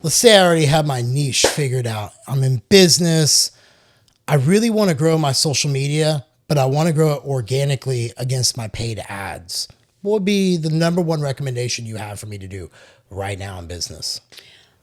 Let's say I already have my niche figured out. I'm in business. I really want to grow my social media, but I want to grow it organically against my paid ads. What would be the number one recommendation you have for me to do right now in business?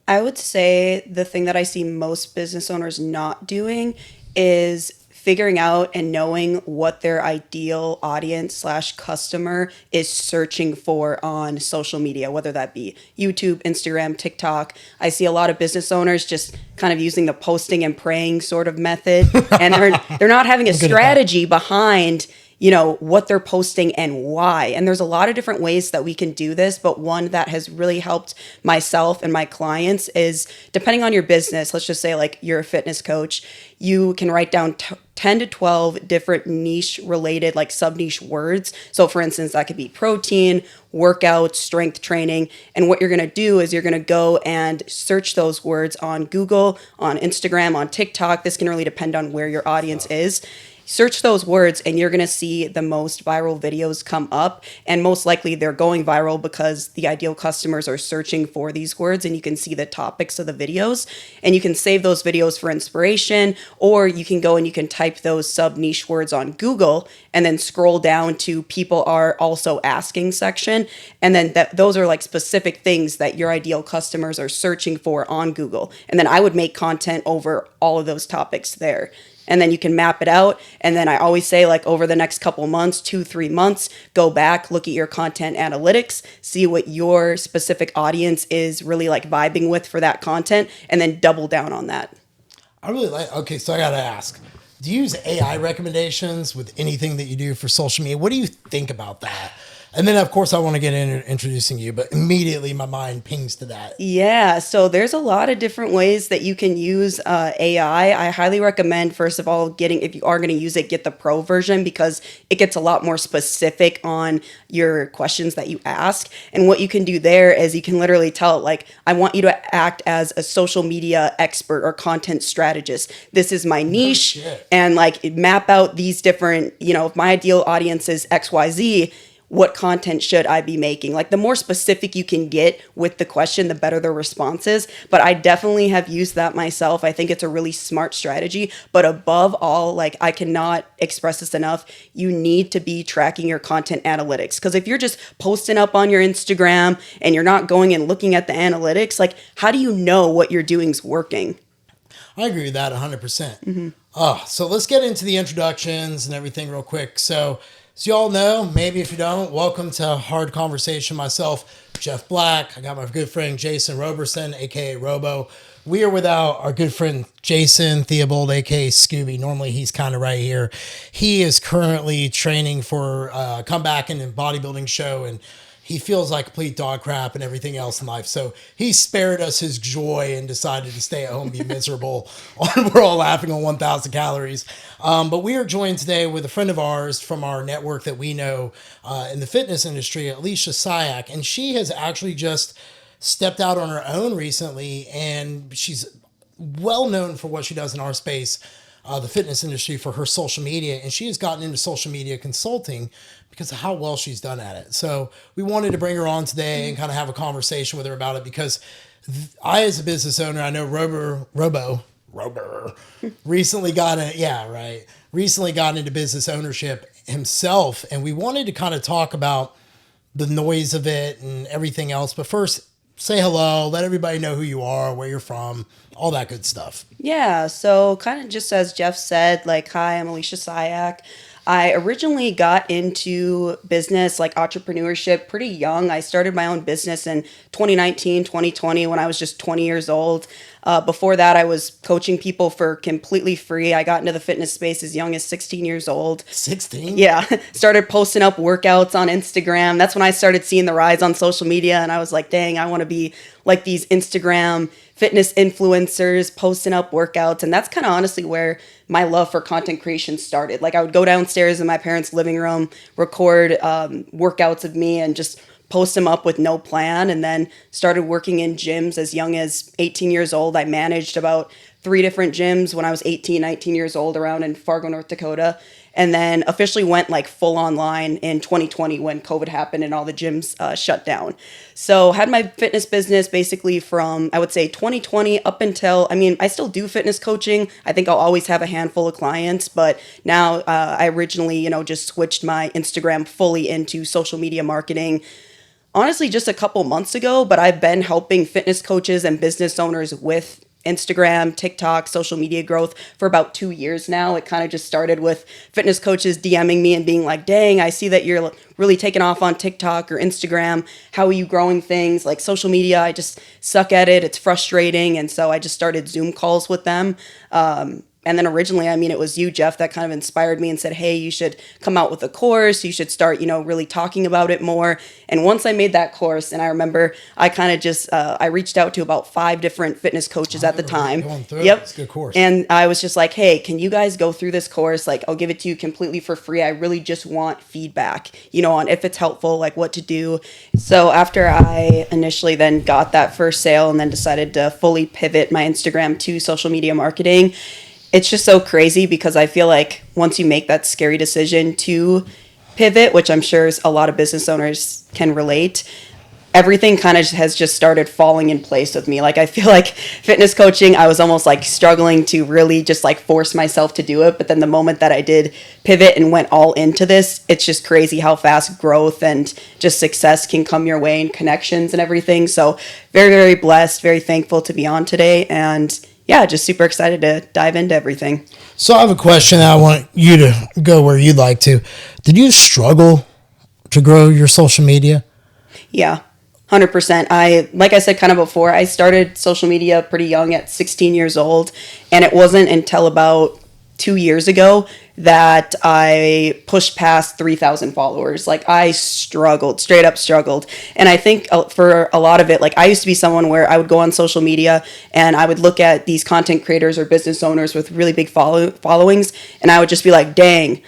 I would say the thing that I see most business owners not doing is figuring out and knowing what their ideal audience slash customer is searching for on social media, whether that be YouTube, Instagram, TikTok. I see a lot of business owners just kind of using the posting and praying sort of method, and they're not having a I'm good at that. strategy behind what they're posting and why. And there's a lot of different ways that we can do this, but one that has really helped myself and my clients is, depending on your business, let's just say like you're a fitness coach, you can write down 10 to 12 different niche related, like sub niche words. So for instance, that could be protein, workout, strength training. And what you're going to do is you're going to go and search those words on Google, on Instagram, on TikTok. This can really depend on where your audience is. Search those words and you're going to see the most viral videos come up, and most likely they're going viral because the ideal customers are searching for these words, and you can see the topics of the videos, and you can save those videos for inspiration, or you can go and you can type those sub niche words on Google and then scroll down to people are also asking section, and then those are like specific things that your ideal customers are searching for on Google, and then I would make content over all of those topics there, and then you can map it out. And then I always say, like, over the next couple months, 2-3 months, go back, look at your content analytics, see what your specific audience is really like vibing with for that content, and then double down on that. I really like, okay, so I got to ask, do you use AI recommendations with anything that you do for social media? What do you think about that? And then, of course, I want to get into introducing you, but immediately my mind pings to that. Yeah, so there's a lot of different ways that you can use AI. I highly recommend, first of all, if you are going to use it, get the pro version because it gets a lot more specific on your questions that you ask. And what you can do there is you can literally tell it, like, I want you to act as a social media expert or content strategist. This is my No niche, shit. and like map out these different, if my ideal audience is XYZ, what content should I be making? Like the more specific you can get with the question, the better the response is. But I definitely have used that myself. I think it's a really smart strategy. But above all, like I cannot express this enough, you need to be tracking your content analytics. Because if you're just posting up on your Instagram and you're not going and looking at the analytics, like how do you know what you're doing is working? I agree with that 100%. So let's get into the introductions and everything real quick. So you all know, maybe if you don't, welcome to Hard Conversation. Myself, Jeff Black. I got my good friend Jason Roberson, aka Robo. We are without our good friend Jason Theobald, aka Scooby. Normally he's kind of right here. He is currently training for comeback in a bodybuilding show, and he feels like complete dog crap and everything else in life. So he spared us his joy and decided to stay at home and be miserable. We're all laughing on 1,000 calories. But we are joined today with a friend of ours from our network that we know in the fitness industry, Alicia Syak. And she has actually just stepped out on her own recently, and she's well known for what she does in our space, the fitness industry, for her social media. And she has gotten into social media consulting because of how well she's done at it. So we wanted to bring her on today and kind of have a conversation with her about it because I, as a business owner, I know Robo recently recently got into business ownership himself. And we wanted to kind of talk about the noise of it and everything else. But first, say hello, let everybody know who you are, where you're from, all that good stuff. Yeah, so kind of just as Jeff said, like, hi, I'm Alicia Syak. I originally got into business, like entrepreneurship, pretty young. I started my own business in 2019, 2020, when I was just 20 years old. Before that, I was coaching people for completely free. I got into the fitness space as young as 16 years old. 16? Yeah, started posting up workouts on Instagram. That's when I started seeing the rise on social media, and I was like, dang, I want to be like these Instagram fitness influencers posting up workouts. And that's kind of honestly where my love for content creation started. Like I would go downstairs in my parents' living room, record workouts of me and just post them up with no plan, and then started working in gyms as young as 18 years old. I managed about 3 different gyms when I was 18, 19 years old around in Fargo, North Dakota. and then officially went like full online in 2020 when COVID happened and all the gyms shut down. So had my fitness business basically from, I would say, 2020 up until, I mean, I still do fitness coaching. I think I'll always have a handful of clients, but now I originally, just switched my Instagram fully into social media marketing. Honestly, just a couple months ago, but I've been helping fitness coaches and business owners with Instagram, TikTok, social media growth for about 2 years now. It kind of just started with fitness coaches DMing me and being like, dang, I see that you're really taking off on TikTok or Instagram. How are you growing things? Like social media, I just suck at it. It's frustrating. And so I just started Zoom calls with them. And then originally, it was you, Jeff, that kind of inspired me and said, hey, you should come out with a course. You should start, really talking about it more. And once I made that course, and I remember I kind of just, I reached out to about 5 different fitness coaches at the time. Yep. It's a good course. And I was just like, hey, can you guys go through this course? Like, I'll give it to you completely for free. I really just want feedback, on if it's helpful, like what to do. So after I initially then got that first sale and then decided to fully pivot my Instagram to social media marketing, it's just so crazy because I feel like once you make that scary decision to pivot, which I'm sure a lot of business owners can relate, everything kind of has just started falling in place with me. Like, I feel like fitness coaching, I was almost like struggling to really just like force myself to do it. But then the moment that I did pivot and went all into this, it's just crazy how fast growth and just success can come your way and connections and everything. So very, very blessed, very thankful to be on today. And yeah, just super excited to dive into everything. So I have a question that I want you to go where you'd like to. Did you struggle to grow your social media? Yeah, 100%. Like I said kind of before, I started social media pretty young at 16 years old. And it wasn't until about 2 years ago that I pushed past 3,000 followers. Like, I struggled, straight up struggled. And I think for a lot of it, like, I used to be someone where I would go on social media and I would look at these content creators or business owners with really big followings, and I would just be like, dang,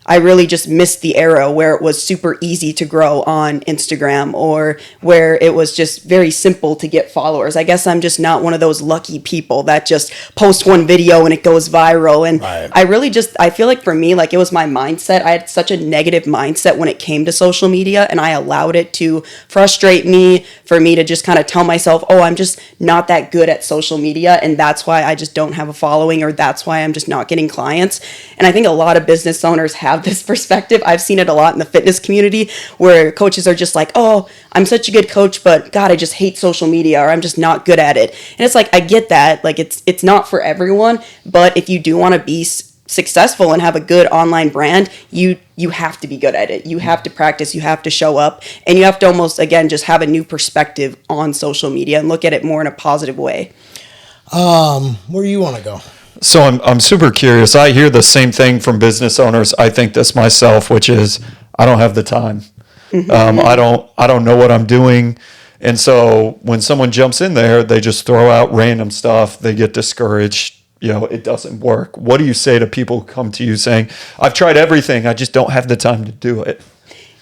I really just missed the era where it was super easy to grow on Instagram, or where it was just very simple to get followers. I guess I'm just not one of those lucky people that just post one video and it goes viral. And right. I feel like for me, like, it was my mindset. I had such a negative mindset when it came to social media, and I allowed it to frustrate me, for me to just kind of tell myself, oh, I'm just not that good at social media, and that's why I just don't have a following, or that's why I'm just not getting clients. And I think a lot of business owners have this perspective. I've seen it a lot in the fitness community where coaches are just like, oh, I'm such a good coach, but God, I just hate social media, or I'm just not good at it. And it's like, I get that. Like, it's not for everyone, but if you do want to be successful and have a good online brand, you have to be good at it. You have to practice, you have to show up, and you have to almost, again, just have a new perspective on social media and look at it more in a positive way. Where do you want to go? So I'm super curious. I hear the same thing from business owners. I think this myself, which is, I don't have the time. I don't know what I'm doing. And so when someone jumps in there, they just throw out random stuff. They get discouraged. It doesn't work. What do you say to people who come to you saying, I've tried everything, I just don't have the time to do it?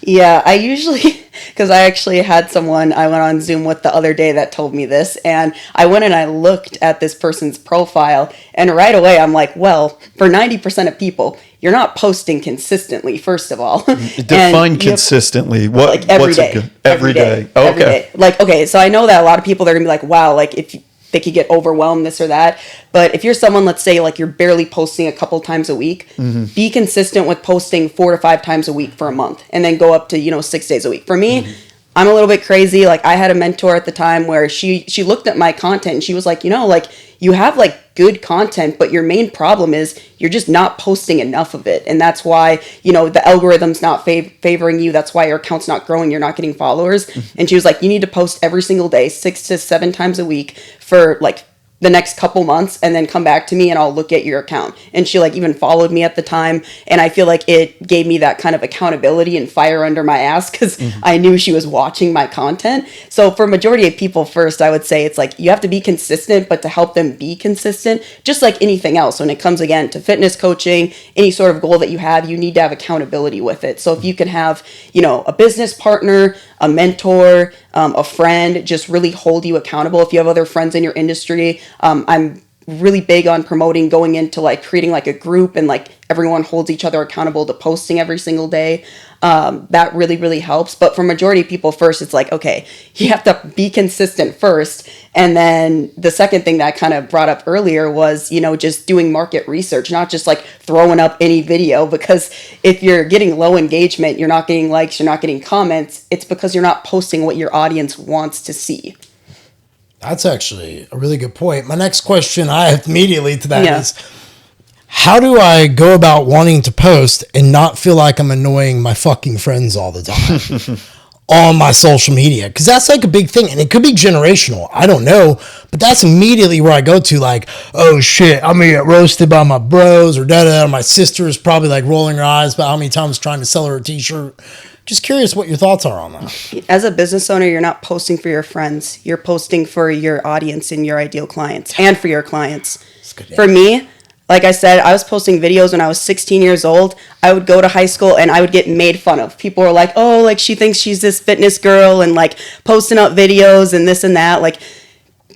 Yeah, I usually, because I actually had someone I went on Zoom with the other day that told me this, and I went and I looked at this person's profile, and right away I'm like, well, for 90% of people, you're not posting consistently, first of all. Define consistently. What? Like every what's day. Every day. Okay. Every day. Like, okay, so I know that a lot of people, they're going to be like, wow, like, if they could get overwhelmed, this or that. But if you're someone, let's say, like, you're barely posting a couple times a week, be consistent with posting 4 to 5 times a week for a month, and then go up to, 6 days a week. For me, I'm a little bit crazy. Like, I had a mentor at the time where she looked at my content and she was like, like, you have like good content, but your main problem is you're just not posting enough of it. And that's why, the algorithm's not favoring you. That's why your account's not growing. You're not getting followers. And she was like, you need to post every single day, 6 to 7 times a week for like the next couple months, and then come back to me and I'll look at your account. And she like even followed me at the time. And I feel like it gave me that kind of accountability and fire under my ass, because I knew she was watching my content. So for majority of people, first, I would say it's like, you have to be consistent, but to help them be consistent, just like anything else, when it comes again to fitness coaching, any sort of goal that you have, you need to have accountability with it. So if you can have, a business partner, a mentor, a friend, just really hold you accountable. If you have other friends in your industry, I'm really big on promoting going into like creating like a group and like everyone holds each other accountable to posting every single day. That really, really helps. But for majority of people first, it's like, okay, you have to be consistent first. And then the second thing that I kind of brought up earlier was, you know, just doing market research, not just like throwing up any video, because if you're getting low engagement, you're not getting likes, you're not getting comments, it's because you're not posting what your audience wants to see. That's actually a really good point. My next question I have immediately to that is, how do I go about wanting to post and not feel like I'm annoying my fucking friends all the time on my social media? Because that's like a big thing, and it could be generational. I don't know, but that's immediately where I go to, like, oh shit, I'm gonna get roasted by my bros or da-da. My sister is probably like rolling her eyes about how many times trying to sell her a t-shirt. Just curious what your thoughts are on that. As a business owner, you're not posting for your friends. You're posting for your audience and your ideal clients and for your clients. For me, like I said, I was posting videos when I was 16 years old. I would go to high school and I would get made fun of. People were like, oh, like she thinks she's this fitness girl and like posting up videos and this and that. Like,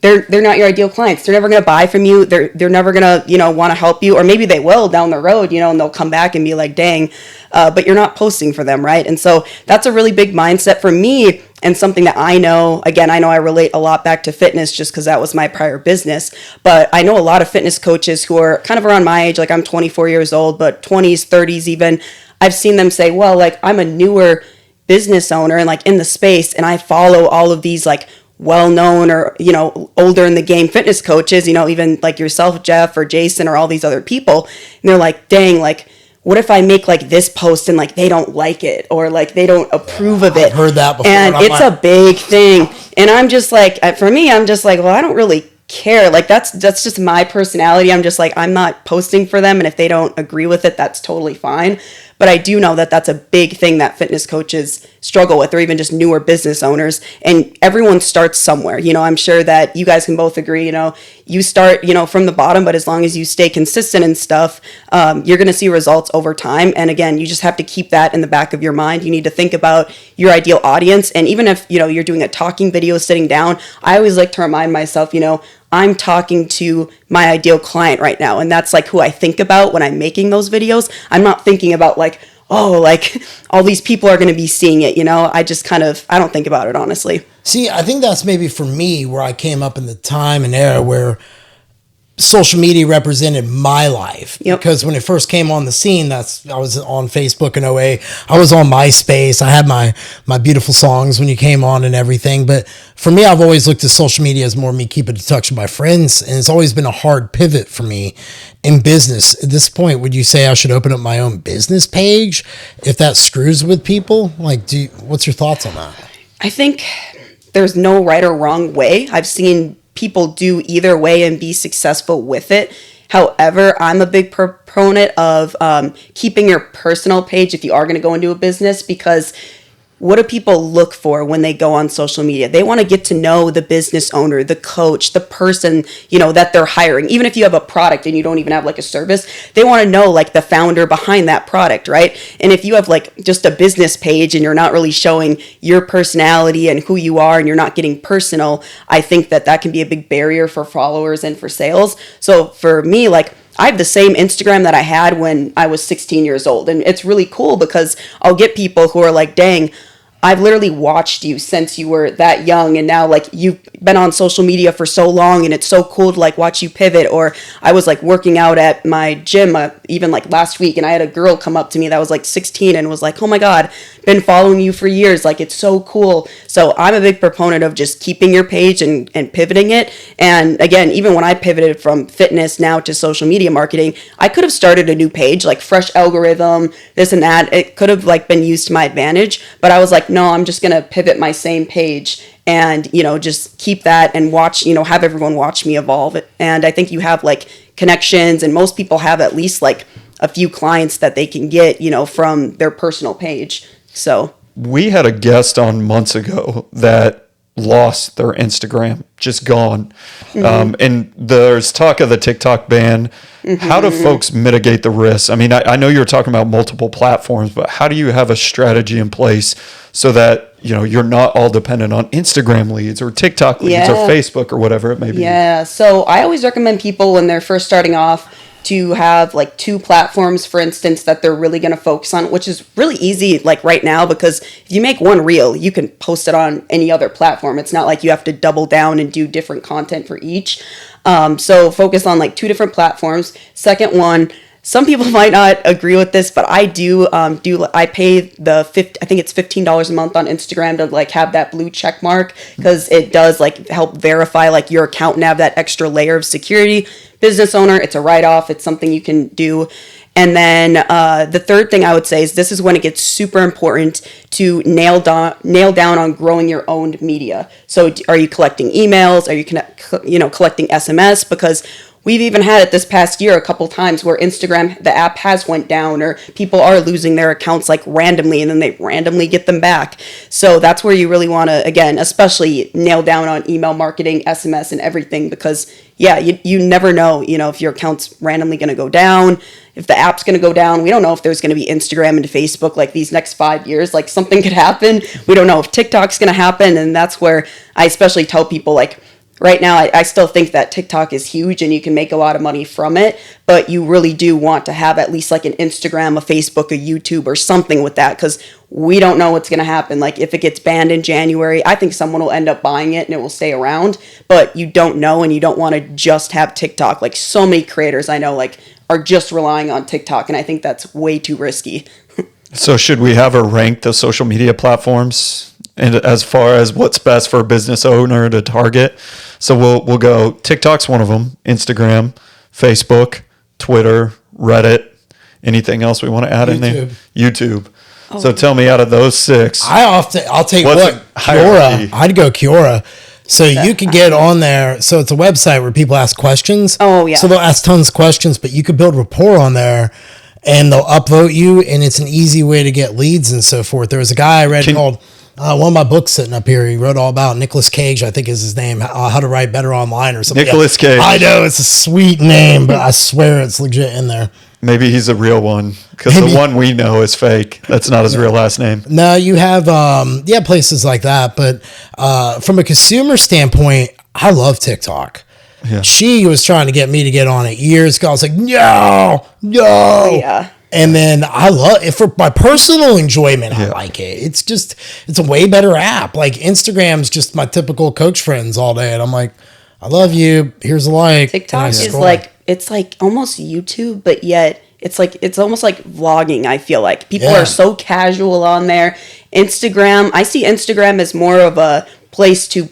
they're not your ideal clients. They're never going to buy from you. They're never going to, you know, want to help you, or maybe they will down the road, you know, and they'll come back and be like, dang, but you're not posting for them, right? And so that's a really big mindset for me, and something that I know, again, I know I relate a lot back to fitness just because that was my prior business, but I know a lot of fitness coaches who are kind of around my age, like I'm 24 years old, but 20s, 30s even. I've seen them say, well, like I'm a newer business owner and like in the space, and I follow all of these like well-known or, you know, older in the game fitness coaches, you know, even like yourself, Jeff, or Jason, or all these other people. And they're like, dang, like, what if I make like this post and like they don't like it, or like they don't approve of it? I've heard that before. And it's a big thing. And I'm just like, for me, I'm just like, well, I don't really care. Like that's just my personality. I'm just like, I'm not posting for them, and if they don't agree with it, that's totally fine. But I do know that that's a big thing that fitness coaches struggle with, or even just newer business owners. And everyone starts somewhere. You know, I'm sure that you guys can both agree, you know, you start, you know, from the bottom, but as long as you stay consistent and stuff, you're going to see results over time. And again, you just have to keep that in the back of your mind. You need to think about your ideal audience. And even if, you know, you're doing a talking video sitting down, I always like to remind myself, you know, I'm talking to my ideal client right now. And that's like who I think about when I'm making those videos. I'm not thinking about like, oh, like all these people are going to be seeing it, you know? I just kind of, I don't think about it, honestly. See, I think that's maybe for me where I came up in the time and era where social media represented my life. Yep. Because when it first came on the scene, I was on Facebook in '08. I was on MySpace. I had my beautiful songs when you came on and everything. But for me, I've always looked at social media as more me keeping in touch with my friends. And it's always been a hard pivot for me in business. At this point, would you say I should open up my own business page if that screws with people? Like, what's your thoughts on that? I think there's no right or wrong way. I've seen people do either way and be successful with it. However, I'm a big proponent of keeping your personal page if you are going to go into a business, because what do people look for when they go on social media? They want to get to know the business owner, the coach, the person, you know, that they're hiring. Even if you have a product and you don't even have like a service, they want to know like the founder behind that product, right? And if you have like just a business page and you're not really showing your personality and who you are, and you're not getting personal, I think that can be a big barrier for followers and for sales. So for me, like, I have the same Instagram that I had when I was 16 years old. And it's really cool because I'll get people who are like, dang, I've literally watched you since you were that young, and now like you've been on social media for so long, and it's so cool to like watch you pivot. Or I was like working out at my gym even like last week, and I had a girl come up to me that was like 16 and was like, oh my God, been following you for years. Like, it's so cool. So I'm a big proponent of just keeping your page and pivoting it. And again, even when I pivoted from fitness now to social media marketing, I could have started a new page, like fresh algorithm, this and that. It could have like been used to my advantage, but I was like, no, I'm just going to pivot my same page and, you know, just keep that and watch, you know, have everyone watch me evolve. And I think you have like connections, and most people have at least like a few clients that they can get, you know, from their personal page. So we had a guest on months ago that lost their Instagram, just gone. Mm-hmm. And there's talk of the TikTok ban. Mm-hmm. How do folks mitigate the risks? I mean, I know you're talking about multiple platforms, but how do you have a strategy in place so that you're not all dependent on Instagram leads or TikTok leads or Facebook or whatever it may be. Yeah. So I always recommend people when they're first starting off to have like 2 platforms, for instance, that they're really going to focus on, which is really easy like right now, because if you make one reel, you can post it on any other platform. It's not like you have to double down and do different content for each. So focus on like 2 different platforms. Second one, some people might not agree with this, but I I pay I think it's $15 a month on Instagram to like have that blue check mark, because it does like help verify like your account and have that extra layer of security. Business owner, it's a write-off. It's something you can do. And then the third thing I would say is this is when it gets super important to nail down on growing your own media. So are you collecting emails? Are you collecting SMS? Because we've even had it this past year a couple times where Instagram, the app has went down, or people are losing their accounts like randomly, and then they randomly get them back. So that's where you really want to, again, especially nail down on email marketing, SMS, and everything, because you never know, if your account's randomly going to go down, if the app's going to go down. We don't know if there's going to be Instagram and Facebook like these next 5 years, like something could happen. We don't know if TikTok's going to happen. And that's where I especially tell people, like, right now, I still think that TikTok is huge and you can make a lot of money from it, but you really do want to have at least like an Instagram, a Facebook, a YouTube, or something with that, because we don't know what's going to happen. Like if it gets banned in January, I think someone will end up buying it and it will stay around, but you don't know, and you don't want to just have TikTok. Like so many creators I know like are just relying on TikTok, and I think that's way too risky. So should we have her rank the social media platforms and as far as what's best for a business owner to target? So we'll go TikTok's one of them, Instagram, Facebook, Twitter, Reddit. Anything else we want to add in there? YouTube. Oh. So tell me, out of those 6, I'll take Quora. I'd go Quora. So you can get on there. So it's a website where people ask questions. Oh yeah. So they'll ask tons of questions, but you could build rapport on there, and they'll upvote you, and it's an easy way to get leads and so forth. There was a guy I read called. One of my books sitting up here, he wrote all about Nicolas Cage, I think is his name, How to Write Better Online or something. Nicolas Cage. I know, it's a sweet name, but I swear it's legit in there. Maybe he's a real one, because the one we know is fake. That's not his real last name. No, you have places like that, but from a consumer standpoint, I love TikTok. Yeah. She was trying to get me to get on it years ago. I was like, no. Yeah. And then I love it for my personal enjoyment. I like it. It's a way better app. Like Instagram's just my typical coach friends all day. And I'm like, I love you. Here's a like. TikTok is like, it's like almost YouTube, but yet it's almost like vlogging. I feel like people are so casual on there. Instagram, I see Instagram as more of a place to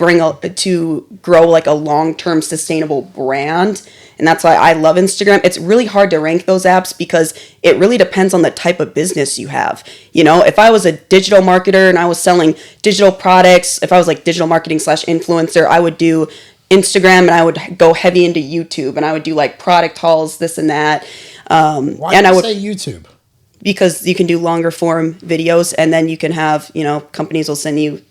grow like a long-term sustainable brand. And that's why I love Instagram. It's really hard to rank those apps because it really depends on the type of business you have. If I was a digital marketer and I was selling digital products, if I was like digital marketing / influencer, I would do Instagram and I would go heavy into YouTube and I would do like product hauls, this and that. Why do you say YouTube? Because you can do longer form videos, and then you can have, companies will send you,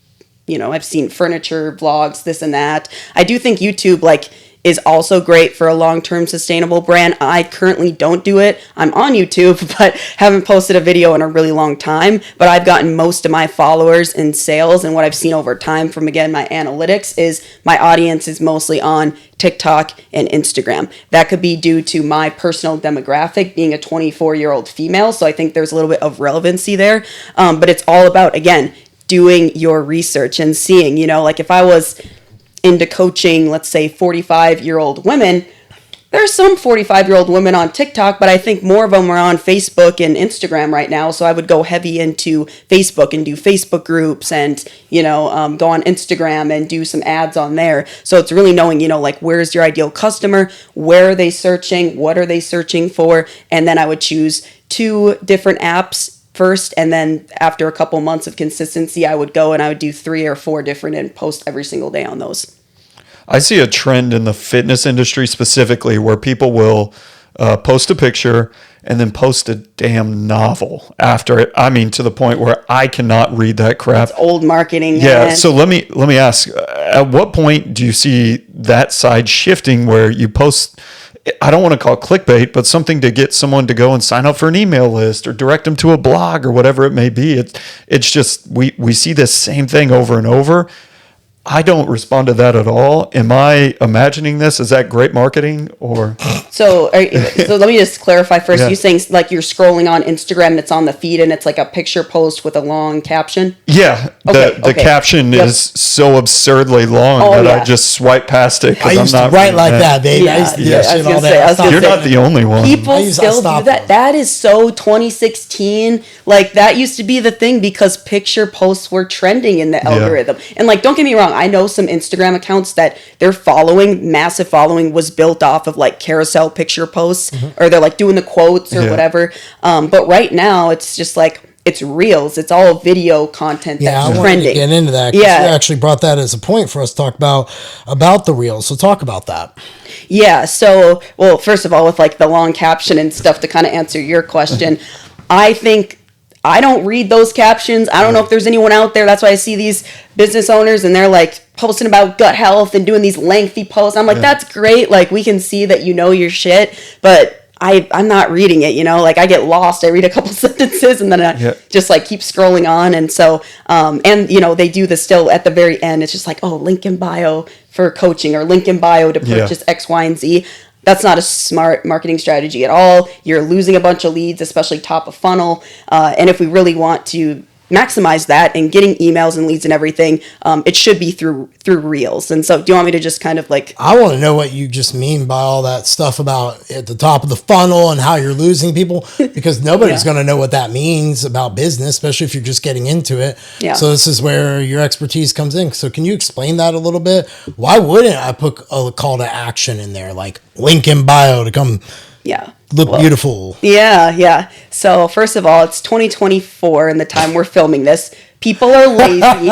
I've seen furniture vlogs, this and that. I do think YouTube is also great for a long-term sustainable brand. I currently don't do it. I'm on YouTube, but haven't posted a video in a really long time. But I've gotten most of my followers in sales, and what I've seen over time from, again, my analytics is my audience is mostly on TikTok and Instagram. That could be due to my personal demographic being a 24-year-old female, so I think there's a little bit of relevancy there. But it's all about, again, doing your research and seeing, if I was into coaching, let's say 45-year-old women, there's some 45-year-old women on TikTok, but I think more of them are on Facebook and Instagram right now. So I would go heavy into Facebook and do Facebook groups and, go on Instagram and do some ads on there. So it's really knowing, where's your ideal customer? Where are they searching? What are they searching for? And then I would choose 2 different apps first, and then after a couple months of consistency, I would go and I would do 3 or 4 different and post every single day on those. I see a trend in the fitness industry specifically where people will post a picture and then post a damn novel after it. I mean, to the point where I cannot read that crap. It's old marketing. Yeah. Man. So let me ask, at what point do you see that side shifting where you post I don't want to call it clickbait, but something to get someone to go and sign up for an email list or direct them to a blog or whatever it may be. It's just, we see this same thing over and over. I don't respond to that at all. Am I imagining this? Is that great marketing or? So let me just clarify first. Yeah. You're saying like you're scrolling on Instagram and it's on the feed and it's like a picture post with a long caption? Yeah. The caption is so absurdly long that I just swipe past it. I used to write like that, babe. Yeah, I used to do yeah, that I was shit gonna all say, day. I was gonna You're say- not the only one. People still do stopped that. them. That is so 2016. Like that used to be the thing because picture posts were trending in the algorithm. And like, don't get me wrong, I know some Instagram accounts that their massive following was built off of like carousel picture posts, or they're like doing the quotes or whatever. But right now it's just like, it's reels. It's all video content that's I wanted trending. to get into that. 'Cause you actually brought that as a point for us to talk about the reels. So talk about that. Yeah. So, well, first of all, with like the long caption and stuff to kind of answer your question, I think I don't read those captions. I don't know if there's anyone out there. That's why I see these business owners and they're like posting about gut health and doing these lengthy posts. I'm like, that's great. Like we can see that you know your shit, but I'm not reading it, you know, like I get lost. I read a couple sentences and then I just like keep scrolling on. And so, and you know, they do this still at the very end. It's just like, oh, link in bio for coaching or link in bio to purchase X, Y, and Z. That's not a smart marketing strategy at all. You're losing a bunch of leads, especially top of funnel. And if we really want to maximize that and getting emails and leads and everything, it should be through reels. And so do you want me to just kind of like, I want to know what you just mean by all that stuff about at the top of the funnel and how you're losing people, because nobody's going to know what that means about business, especially if you're just getting into it. So this is where your expertise comes in. So can you explain that a little bit? Why wouldn't I put a call to action in there, like link in bio to come look beautiful? Yeah. So first of all, it's 2024 and the time we're filming this. People are lazy.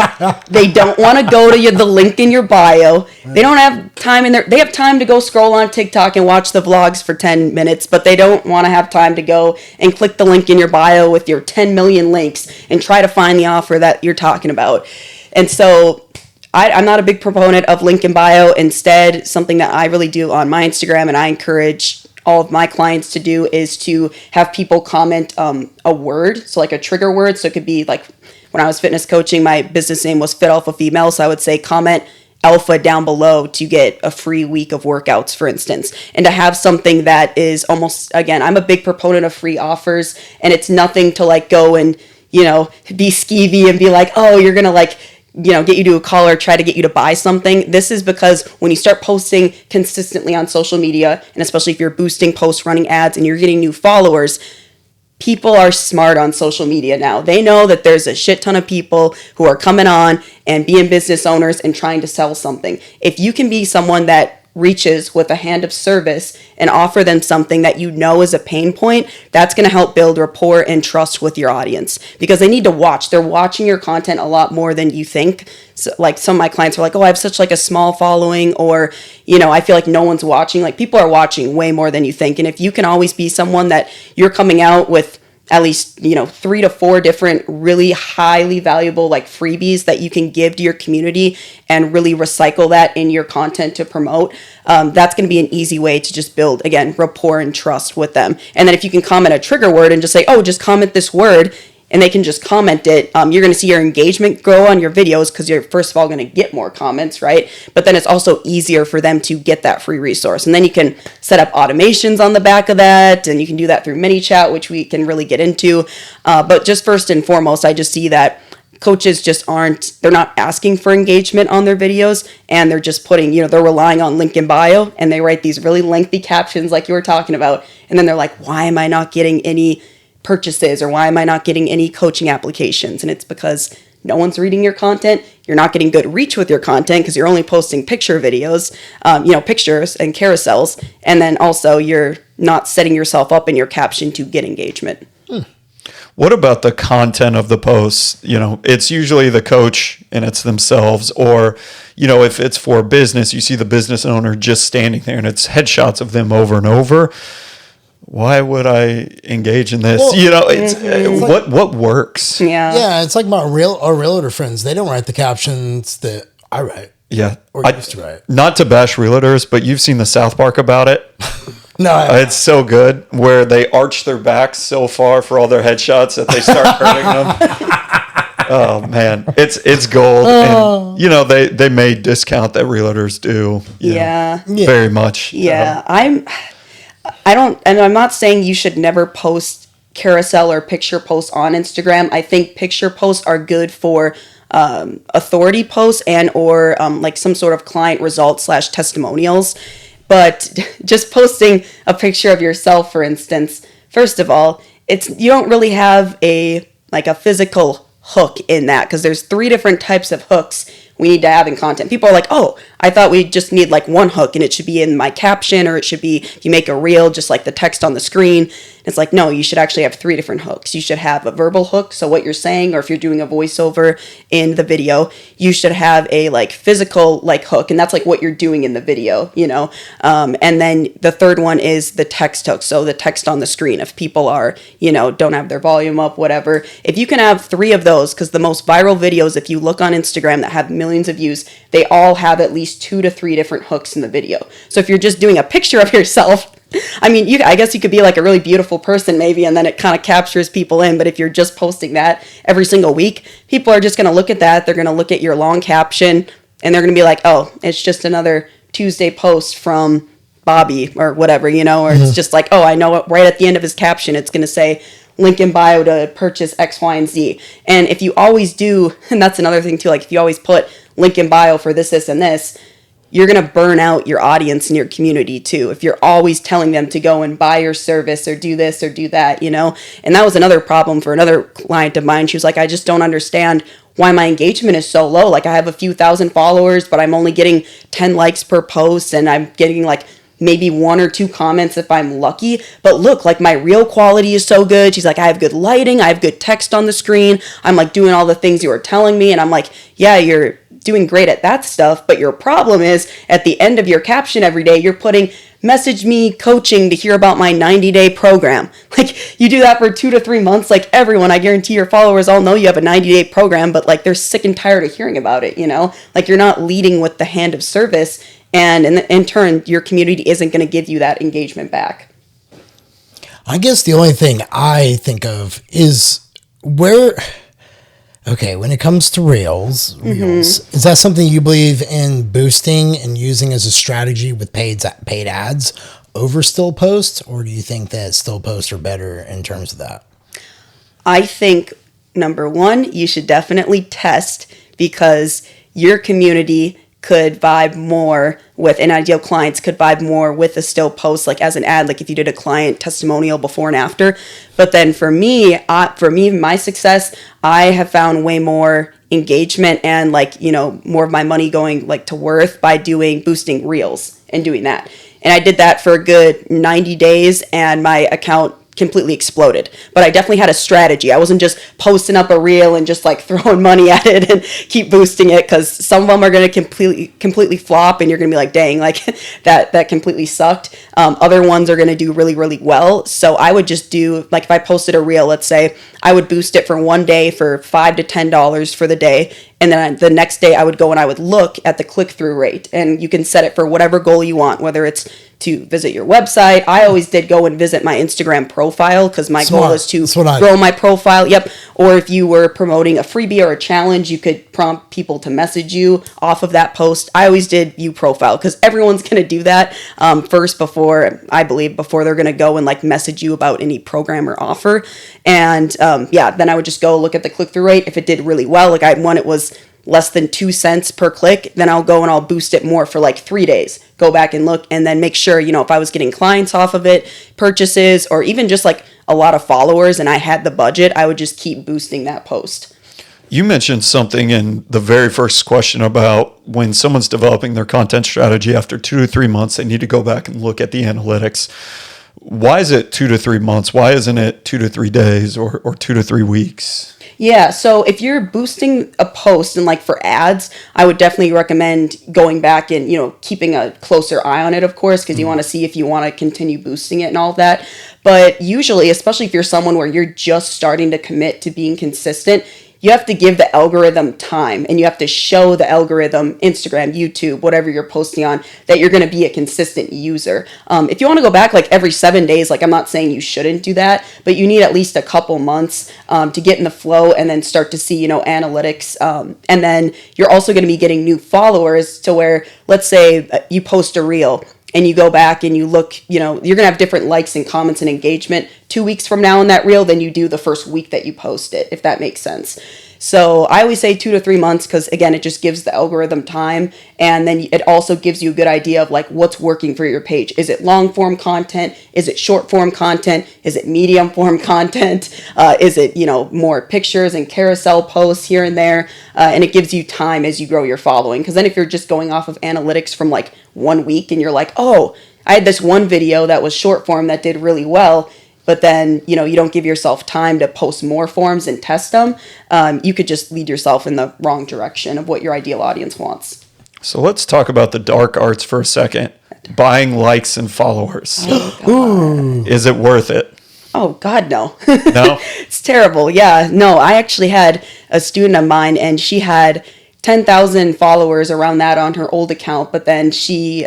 They don't want to go to the link in your bio. They don't have time they have time to go scroll on TikTok and watch the vlogs for 10 minutes, but they don't want to have time to go and click the link in your bio with your 10 million links and try to find the offer that you're talking about. And so I'm not a big proponent of link in bio. Instead, something that I really do on my Instagram and I encourage all of my clients to do is to have people comment a word, so like a trigger word. So it could be like when I was fitness coaching, my business name was Fit Alpha Female, so I would say comment alpha down below to get a free week of workouts, for instance. And to have something that is almost, again, I'm a big proponent of free offers, and it's nothing to like go and, you know, be skeevy and be like, oh, you're gonna like, you know, get you to a call or try to get you to buy something. This is because when you start posting consistently on social media, and especially if you're boosting posts, running ads, and you're getting new followers, people are smart on social media now. They know that there's a shit ton of people who are coming on and being business owners and trying to sell something. If you can be someone that reaches with a hand of service and offer them something that you know is a pain point, that's going to help build rapport and trust with your audience, because they need to watch. They're watching your content a lot more than you think. So, like some of my clients are like, oh, I have such like a small following, or, you know, I feel like no one's watching. Like people are watching way more than you think. And if you can always be someone that you're coming out with at least, you know, 3 to 4 different really highly valuable like freebies that you can give to your community and really recycle that in your content to promote, that's going to be an easy way to just build, again, rapport and trust with them. And then if you can comment a trigger word and just say, oh, just comment this word, and they can just comment it, you're going to see your engagement grow on your videos because you're first of all going to get more comments, right? But then it's also easier for them to get that free resource. And then you can set up automations on the back of that, and you can do that through ManyChat, which we can really get into. But just first and foremost, I just see that coaches just they're not asking for engagement on their videos, and they're just putting, you know, they're relying on link in bio, and they write these really lengthy captions like you were talking about. And then they're like, why am I not getting any purchases, or why am I not getting any coaching applications? And it's because no one's reading your content. You're not getting good reach with your content because you're only posting picture videos, pictures and carousels. And then also you're not setting yourself up in your caption to get engagement. What about the content of the posts? You know, it's usually the coach and it's themselves, or, you know, if it's for business, you see the business owner just standing there and it's headshots of them over and over. Why would I engage in this? Well, you know, it's what works. Yeah, it's like our realtor friends. They don't write the captions that I write. Yeah, Or used to write. Not to bash realtors, but you've seen the South Park about it. No, It's so good where they arch their backs so far for all their headshots that they start hurting them. Oh man, it's gold, and they may discount that realtors do. Very much. Yeah, I'm not saying you should never post carousel or picture posts on Instagram. I think picture posts are good for authority posts and or like some sort of client results / testimonials. But just posting a picture of yourself, for instance, first of all, you don't really have a physical hook in that, because there's 3 different types of hooks we need to have in content. People are like, oh, I thought we just need like one hook and it should be in my caption, or it should be, if you make a reel, just like the text on the screen. It's like, no, you should actually have 3 different hooks. You should have a verbal hook, so what you're saying, or if you're doing a voiceover in the video, you should have a like physical like hook, and that's like what you're doing in the video, and then the third one is the text hook, so the text on the screen. If people are, don't have their volume up, whatever, if you can have 3 of those, because the most viral videos, if you look on Instagram that have millions of views, they all have at least 2 to 3 different hooks in the video. So if you're just doing a picture of yourself, I mean, I guess you could be like a really beautiful person maybe, and then it kind of captures people in. But if you're just posting that every single week, people are just going to look at that. They're going to look at your long caption, and they're going to be like, oh, it's just another Tuesday post from Bobby or whatever, or it's just like, oh, I know it, right at the end of his caption, it's going to say, link in bio to purchase X, Y, and Z. And if you always do, and that's another thing too, like if you always put link in bio for this, and this, you're going to burn out your audience and your community too. If you're always telling them to go and buy your service or do this or do that, And that was another problem for another client of mine. She was like, I just don't understand why my engagement is so low. Like I have a few thousand followers, but I'm only getting 10 likes per post, and I'm getting like maybe 1 or 2 comments if I'm lucky. But look, like my reel quality is so good. She's like, I have good lighting, I have good text on the screen, I'm like doing all the things you were telling me. And I'm like, yeah, you're doing great at that stuff, but your problem is at the end of your caption every day, you're putting message me coaching to hear about my 90-day program. Like you do that for 2 to 3 months, like everyone, I guarantee your followers all know you have a 90-day program, but like they're sick and tired of hearing about it, Like you're not leading with the hand of service, and in turn, your community isn't going to give you that engagement back. I guess the only thing I think of is when it comes to Reels, is that something you believe in boosting and using as a strategy with paid ads over still posts, or do you think that still posts are better in terms of that? I think, number 1, you should definitely test, because your community could vibe more with, and ideal clients could vibe more with a still post, like as an ad, like if you did a client testimonial before and after. But then for me, my success, I have found way more engagement and more of my money going like to worth by boosting reels and doing that. And I did that for a good 90 days, and my account completely exploded. But I definitely had a strategy. I wasn't just posting up a reel and just like throwing money at it and keep boosting it, because some of them are going to completely flop, and you're going to be like, dang, like that completely sucked. Other ones are going to do really, really well. So I would just do, like if I posted a reel, let's say, I would boost it for one day for $5 to $10 for the day. And then the next day I would go and I would look at the click-through rate, and you can set it for whatever goal you want, whether it's to visit your website. I always did go and visit my Instagram profile, because my goal is to grow my profile. Yep. Or if you were promoting a freebie or a challenge, you could prompt people to message you off of that post. I always did view profile, because everyone's going to do that first before they're going to go and like message you about any program or offer. And then I would just go look at the click-through rate. If it did really well, like it was less than 2 cents per click, then I'll go and I'll boost it more for like 3 days. Go back and look, and then make sure, if I was getting clients off of it, purchases, or even just like a lot of followers, and I had the budget, I would just keep boosting that post. You mentioned something in the very first question about when someone's developing their content strategy after 2 to 3 months, they need to go back and look at the analytics. Why is it 2 to 3 months? Why isn't it 2 to 3 days or 2 to 3 weeks? Yeah, so if you're boosting a post and like for ads, I would definitely recommend going back and, keeping a closer eye on it, of course, because you want to see if you want to continue boosting it and all that. But usually, especially if you're someone where you're just starting to commit to being consistent, you have to give the algorithm time, and you have to show the algorithm, Instagram, YouTube, whatever you're posting on, that you're going to be a consistent user. If you want to go back like every 7 days, like I'm not saying you shouldn't do that, but you need at least a couple months to get in the flow and then start to see, analytics. And then you're also going to be getting new followers to where, let's say you post a reel and you go back and you look, you're going to have different likes and comments and engagement 2 weeks from now in that reel than you do the first week that you post it, if that makes sense. So I always say 2 to 3 months because, again, it just gives the algorithm time. And then it also gives you a good idea of like what's working for your page. Is it long form content? Is it short form content? Is it medium form content? Is it, more pictures and carousel posts here and there? And it gives you time as you grow your following. Because then if you're just going off of analytics from like 1 week and you're like, oh, I had this one video that was short form that did really well, but then, you don't give yourself time to post more forms and test them, you could just lead yourself in the wrong direction of what your ideal audience wants. So let's talk about the dark arts for a second. Buying likes and followers. Oh, Is it worth it? Oh, God, no. No? It's terrible. Yeah, no, I actually had a student of mine, and she had 10,000 followers around that on her old account, but then she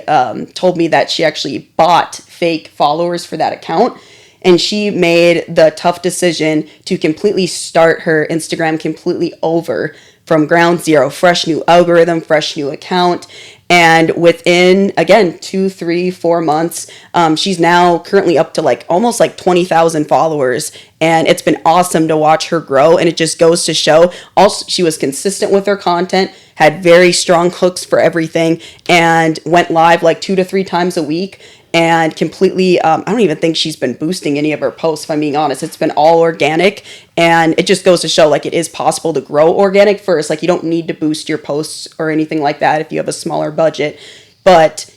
told me that she actually bought fake followers for that account. And she made the tough decision to completely start her Instagram completely over from ground zero, fresh new algorithm, fresh new account. And within, again, 2, 3, 4 months, she's now currently up to like almost like 20,000 followers. And it's been awesome to watch her grow. And it just goes to show also she was consistent with her content, had very strong hooks for everything, and went live like 2 to 3 times a week. And completely, I don't even think she's been boosting any of her posts, if I'm being honest. It's been all organic. And it just goes to show, like, it is possible to grow organic first. Like, you don't need to boost your posts or anything like that if you have a smaller budget. But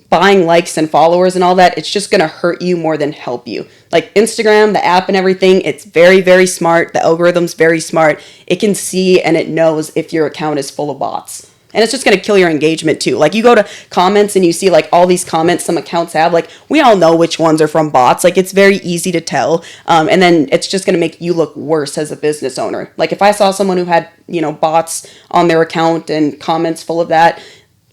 buying likes and followers and all that, it's just going to hurt you more than help you. Like, Instagram, the app and everything, it's very, very smart. The algorithm's very smart. It can see and it knows if your account is full of bots. And it's just going to kill your engagement too. Like, you go to comments and you see like all these comments some accounts have, like, we all know which ones are from bots. Like, it's very easy to tell. And then it's just going to make you look worse as a business owner. Like, if I saw someone who had, bots on their account and comments full of that,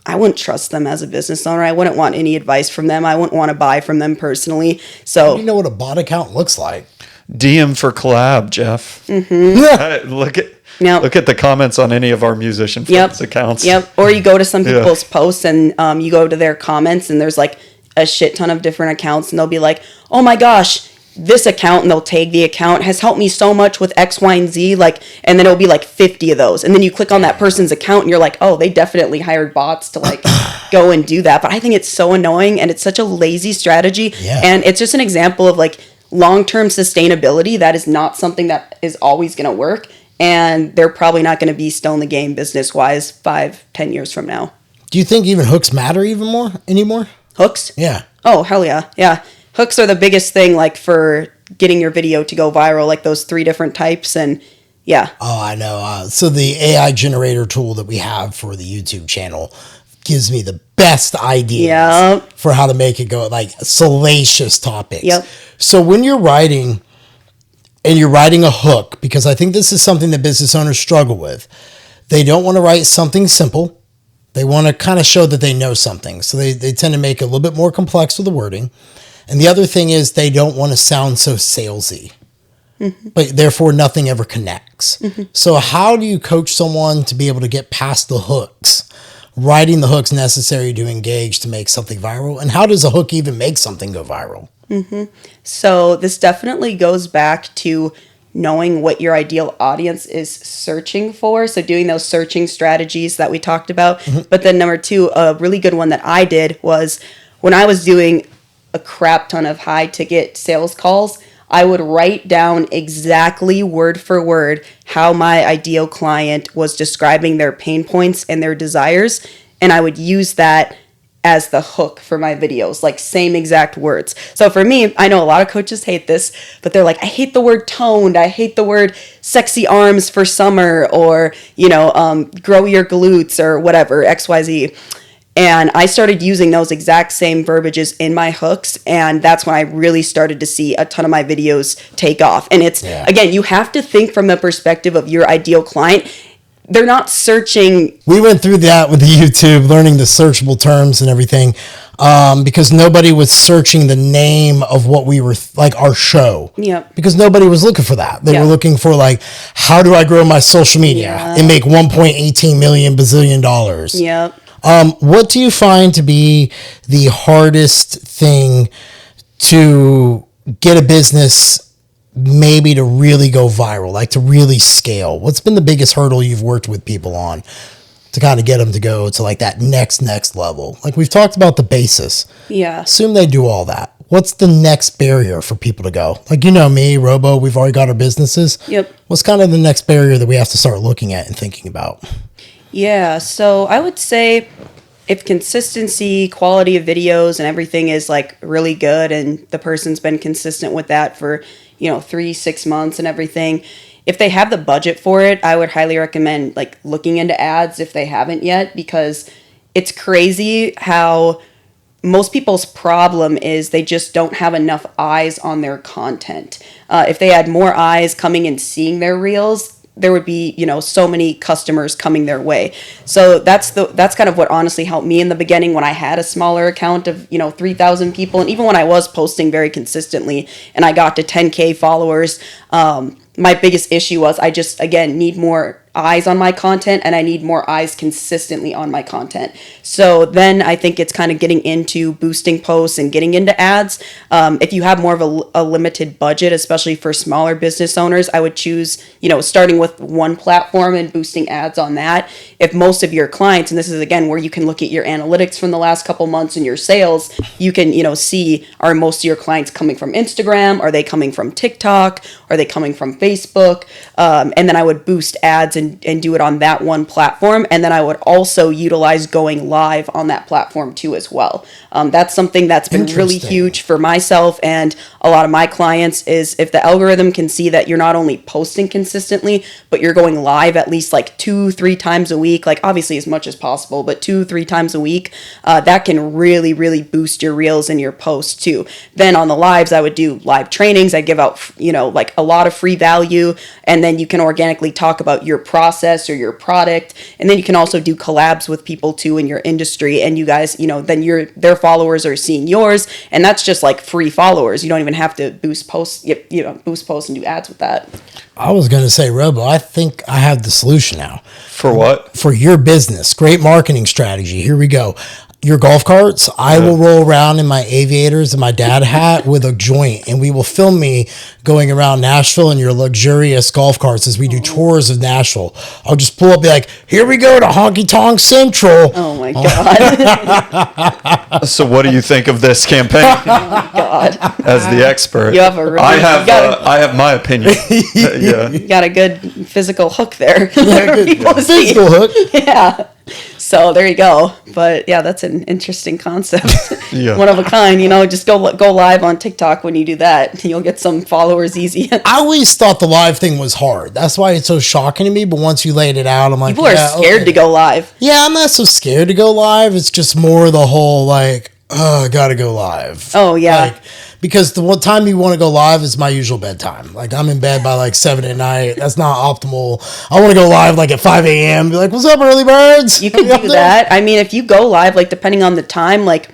I wouldn't trust them as a business owner. I wouldn't want any advice from them. I wouldn't want to buy from them personally. So You know what a bot account looks like. DM for collab, Jeff. Mm-hmm. Look at the comments on any of our musician friends' accounts. Yep. Or you go to some people's posts and you go to their comments and there's like a shit ton of different accounts and they'll be like, oh my gosh, this account, and they'll tag the account, has helped me so much with X, Y, and Z. Like, and then it'll be like 50 of those. And then you click on that person's account and you're like, oh, they definitely hired bots to like go and do that. But I think it's so annoying and it's such a lazy strategy. Yeah. And it's just an example of like long-term sustainability. That is not something that is always going to work. And they're probably not going to be still in the game business-wise 5-10 years from now. Do you think even hooks matter anymore? Hooks? Yeah. Oh, hell yeah. Yeah. Hooks are the biggest thing, like, for getting your video to go viral, like those 3 different types. And yeah. Oh, I know. So the AI generator tool that we have for the YouTube channel gives me the best ideas for how to make it go, like salacious topics. Yep. So when you're writing a hook, because I think this is something that business owners struggle with, they don't want to write something simple. They want to kind of show that they know something. So they tend to make it a little bit more complex with the wording. And the other thing is they don't want to sound so salesy, but therefore nothing ever connects. So how do you coach someone to be able to get past the hooks, writing the hooks necessary to engage to make something viral? And how does a hook even make something go viral? So this definitely goes back to knowing what your ideal audience is searching for. So doing those searching strategies that we talked about. But then number 2, a really good one that I did was when I was doing a crap ton of high ticket sales calls, I would write down exactly word for word how my ideal client was describing their pain points and their desires. And I would use that as the hook for my videos, like same exact words. So for me, I know a lot of coaches hate this, but they're like, I hate the word toned. I hate the word sexy arms for summer, or, grow your glutes or whatever, XYZ. And I started using those exact same verbiages in my hooks. And that's when I really started to see a ton of my videos take off. And it's, again, you have to think from the perspective of your ideal client. They're not searching. We went through that with the YouTube, learning the searchable terms and everything, because nobody was searching the name of what we were, like our show. Yep. Because nobody was looking for that. They were looking for like, how do I grow my social media and make 1.18 million bazillion dollars? Yep. What do you find to be the hardest thing to get a business maybe to really go viral, like to really scale? What's been the biggest hurdle you've worked with people on to kind of get them to go to like that next level? Like we've talked about the basis. Yeah. Assume they do all that. What's the next barrier for people to go? Like, me, Robo, we've already got our businesses. Yep. What's kind of the next barrier that we have to start looking at and thinking about? Yeah, so I would say if consistency, quality of videos and everything is like really good and the person's been consistent with that for, 3-6 months and everything, if they have the budget for it, I would highly recommend like looking into ads if they haven't yet, because it's crazy how most people's problem is they just don't have enough eyes on their content. If they had more eyes coming and seeing their reels, there would be, so many customers coming their way. So that's kind of what honestly helped me in the beginning when I had a smaller account of, 3,000 people. And even when I was posting very consistently and I got to 10K followers, my biggest issue was I just, again, need more eyes on my content, and I need more eyes consistently on my content. So then I think it's kind of getting into boosting posts and getting into ads. If you have more of a limited budget, especially for smaller business owners, I would choose, starting with one platform and boosting ads on that. If most of your clients, and this is again where you can look at your analytics from the last couple months and your sales, you can, see, are most of your clients coming from Instagram? Are they coming from TikTok? Are they coming from Facebook? And then I would boost ads and do it on that one platform. And then I would also utilize going live on that platform too as well. That's something that's been really huge for myself and a lot of my clients, is if the algorithm can see that you're not only posting consistently, but you're going live at least like 2-3 times a week, like obviously as much as possible, but 2-3 times a week, that can really, really boost your reels and your posts too. Then on the lives, I would do live trainings. I give out, like a lot of free value, and then you can organically talk about your process or your product. And then you can also do collabs with people too in your industry, and you guys, then their followers are seeing yours, and that's just like free followers. You don't even have to boost posts, boost posts and do ads with that. I was going to say, Robo, I think I have the solution now. For what? For your business. Great marketing strategy. Here we go. Your golf carts, I will roll around in my aviators and my dad hat with a joint, and we will film me going around Nashville in your luxurious golf carts as we do tours of Nashville. I'll just pull up, be like, here we go to Honky Tonk Central. Oh my God. So what do you think of this campaign? Oh my God. As the expert, You have a really, I have my opinion. Yeah. You got a good physical hook there. Physical hook. Yeah. So there you go. But yeah, that's an interesting concept. Yeah. One of a kind, just go live on TikTok when you do that. You'll get some followers easy. I always thought the live thing was hard. That's why it's so shocking to me. But once you laid it out, I'm like, people are scared to go live. Yeah, I'm not so scared to go live. It's just more the whole like, I gotta go live. Oh yeah. Because the one time you want to go live is my usual bedtime. Like I'm in bed by like 7 at night. That's not optimal. I want to go live like at 5 a.m. Be like, what's up, early birds? You can do that. I mean, if you go live, like depending on the time, like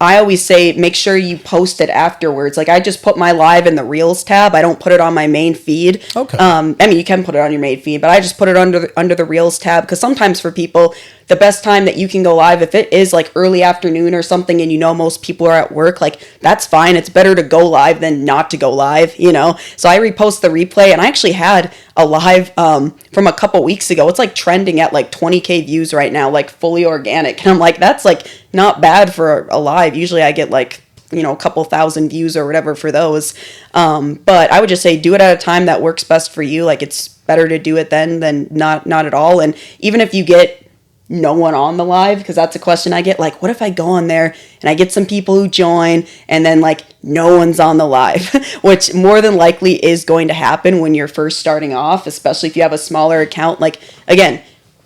I always say, make sure you post it afterwards. Like I just put my live in the Reels tab. I don't put it on my main feed. Okay. I mean, you can put it on your main feed, but I just put it under the Reels tab, because sometimes for people, the best time that you can go live, if it is like early afternoon or something and most people are at work, like that's fine. It's better to go live than not to go live, So I repost the replay, and I actually had a live from a couple weeks ago. It's like trending at like 20K views right now, like fully organic. And I'm like, that's like not bad for a live. Usually I get like, a couple thousand views or whatever for those. But I would just say do it at a time that works best for you. Like it's better to do it then than not at all. And even if you get no one on the live, because that's a question I get, like, what if I go on there and I get some people who join and then like no one's on the live, which more than likely is going to happen when you're first starting off, especially if you have a smaller account. Like, again,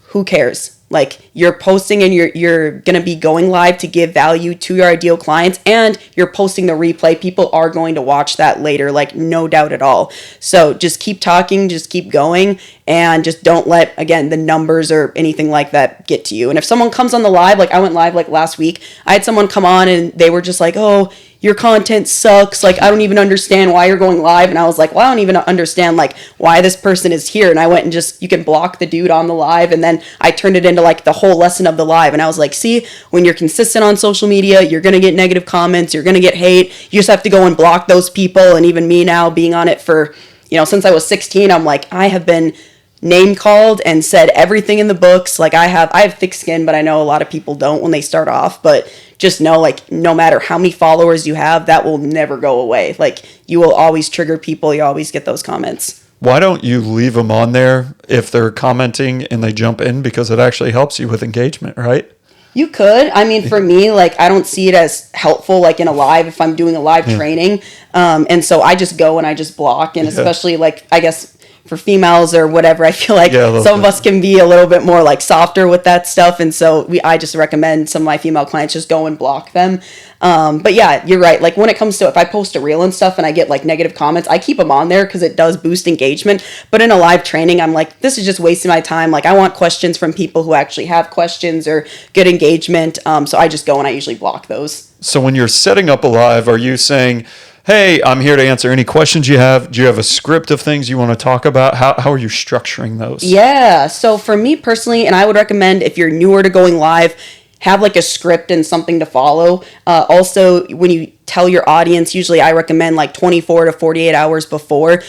who cares? Like you're posting and you're going to be going live to give value to your ideal clients, and you're posting the replay. People are going to watch that later, like no doubt at all. So just keep talking, just keep going, and just don't let, again, the numbers or anything like that get to you. And if someone comes on the live, like I went live like last week, I had someone come on and they were just like, oh, your content sucks. Like, I don't even understand why you're going live. And I was like, well, I don't even understand like why this person is here. And I went and just, you can block the dude on the live. And then I turned it into like the whole lesson of the live. And I was like, see, when you're consistent on social media, you're going to get negative comments. You're going to get hate. You just have to go and block those people. And even me now being on it for, since I was 16, I'm like, I have been name called and said everything in the books. Like I have thick skin, but I know a lot of people don't when they start off. But just know, like, no matter how many followers you have, that will never go away. Like, you will always trigger people. You always get those comments. Why don't you leave them on there if they're commenting and they jump in, because it actually helps you with engagement, right? You could. I mean, for me, like, I don't see it as helpful, like, in a live, if I'm doing a live training. And so I just go and I just block. And especially, like, I guess for females or whatever, I feel like some of us can be a little bit more, like, softer with that stuff. And so I just recommend some of my female clients just go and block them. But yeah, you're right. Like when it comes to, if I post a reel and stuff and I get like negative comments, I keep them on there because it does boost engagement. But in a live training, I'm like, this is just wasting my time. Like I want questions from people who actually have questions or good engagement. So I just go and I usually block those. So when you're setting up a live, are you saying, hey, I'm here to answer any questions you have? Do you have a script of things you want to talk about? How are you structuring those? Yeah. So for me personally, and I would recommend if you're newer to going live, have like a script and something to follow. Also, when you tell your audience, usually I recommend like 24 to 48 hours before.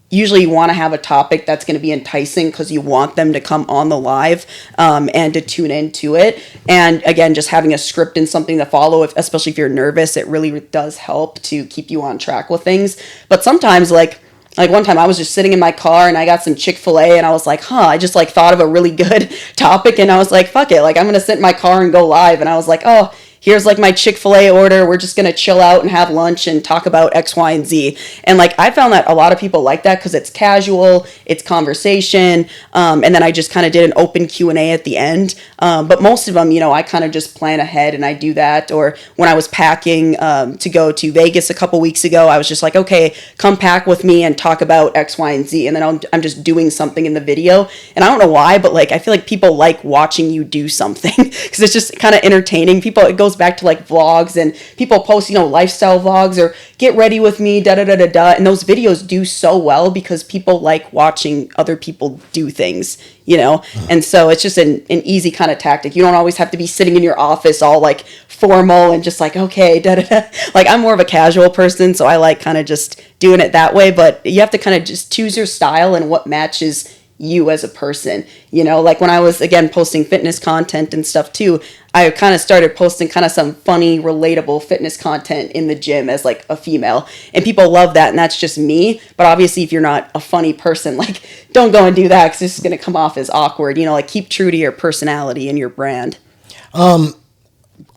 Usually you want to have a topic that's going to be enticing because you want them to come on the live and to tune into it. And again, just having a script and something to follow, especially if you're nervous, it really does help to keep you on track with things. But sometimes like one time I was just sitting in my car and I got some Chick-fil-A and I was like, I just like thought of a really good topic and I was like, fuck it. Like I'm going to sit in my car and go live. And I was like, oh, here's like my Chick-fil-A order. We're just going to chill out and have lunch and talk about X, Y, and Z. And like, I found that a lot of people like that because it's casual, it's conversation. And then I just kind of did an open Q&A at the end. But most of them, I kind of just plan ahead and I do that. Or when I was packing to go to Vegas a couple weeks ago, I was just like, okay, come pack with me and talk about X, Y, and Z. And then I'm just doing something in the video. And I don't know why, but like, I feel like people like watching you do something because it's just kind of entertaining. It goes back to like vlogs and people post, lifestyle vlogs or get ready with me, and those videos do so well because people like watching other people do things, and so it's just an easy kind of tactic. You don't always have to be sitting in your office all like formal and just like, okay, like I'm more of a casual person, so I like kind of just doing it that way, but you have to kind of just choose your style and what matches you as a person, like when I was again posting fitness content and stuff too, I kind of started posting kind of some funny relatable fitness content in the gym as like a female, and people love that, and that's just me. But obviously if you're not a funny person, like don't go and do that because it's going to come off as awkward, like keep true to your personality and your brand.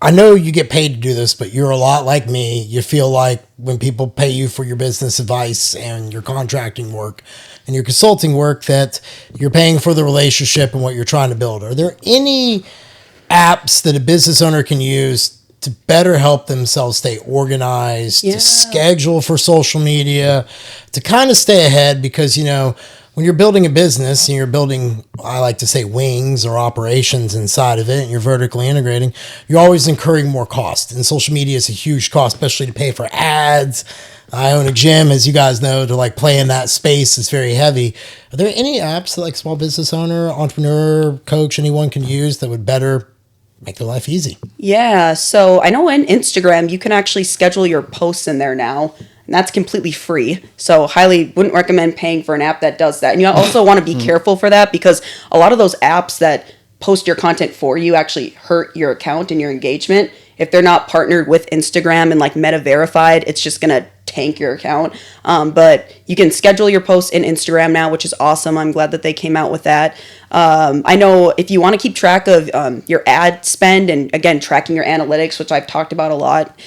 I know you get paid to do this, but you're a lot like me. You feel like when people pay you for your business advice and your contracting work and your consulting work that you're paying for the relationship and what you're trying to build. Are there any apps that a business owner can use to better help themselves stay organized, to schedule for social media, to kind of stay ahead? Because, when you're building a business and you're building, I like to say, wings or operations inside of it, and you're vertically integrating, you're always incurring more cost. And social media is a huge cost, especially to pay for ads. I own a gym, as you guys know, to like play in that space is very heavy. Are there any apps that like small business owner, entrepreneur, coach, anyone can use that would better make their life easy? Yeah. So I know in Instagram, you can actually schedule your posts in there now. And that's completely free. So highly wouldn't recommend paying for an app that does that. And you also want to be careful for that because a lot of those apps that post your content for you actually hurt your account and your engagement. if they're not partnered with Instagram and like Meta verified, it's just going to tank your account. But you can schedule your posts in Instagram now, which is awesome. I'm glad that they came out with that. I know if you want to keep track of your ad spend and, again, tracking your analytics, which I've talked about a lot,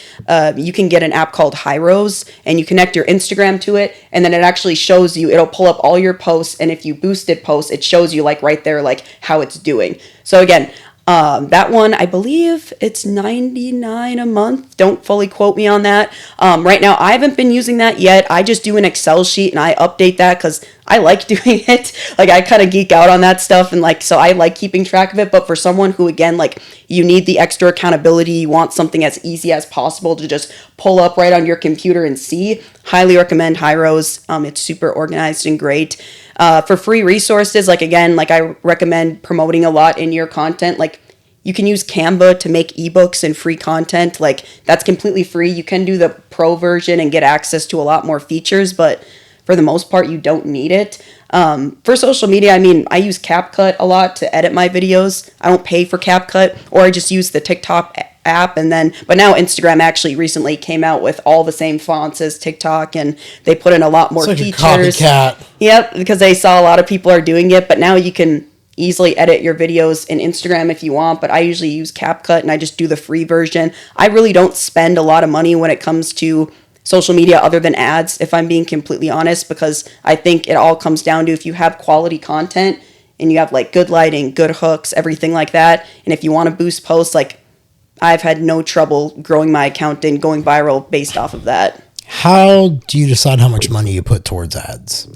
you can get an app called Hyros, and you connect your Instagram to it, and then it actually shows you, it'll pull up all your posts, and if you boosted posts, it shows you like right there like how it's doing. So again, that one, I believe it's $99 a month. Don't fully quote me on that. Right now, I haven't been using that yet. I just do an Excel sheet and I update that because I like doing it. Like, I kind of geek out on that stuff, and like, so I like keeping track of it. But for someone who, again, like, you need the extra accountability, you want something as easy as possible to just pull up right on your computer and see, highly recommend Hyros. It's super organized and great. For free resources, like, again, like, I recommend promoting a lot in your content. Like, you can use Canva to make ebooks and free content. Like, that's completely free. You can do the pro version and get access to a lot more features, but for the most part, you don't need it. For social media, I mean, I use CapCut a lot to edit my videos. I don't pay for CapCut, or I just use the TikTok app. And then, but now Instagram actually recently came out with all the same fonts as TikTok, and they put in a lot more features. A copycat. Yep, because they saw a lot of people are doing it, but now you can easily edit your videos in Instagram if you want, but I usually use CapCut and I just do the free version. I really don't spend a lot of money when it comes to social media other than ads, if I'm being completely honest, because I think it all comes down to if you have quality content and you have like good lighting, good hooks, everything like that, and if you want to boost posts, like, I've had no trouble growing my account and going viral based off of that. How do you decide how much money you put towards ads?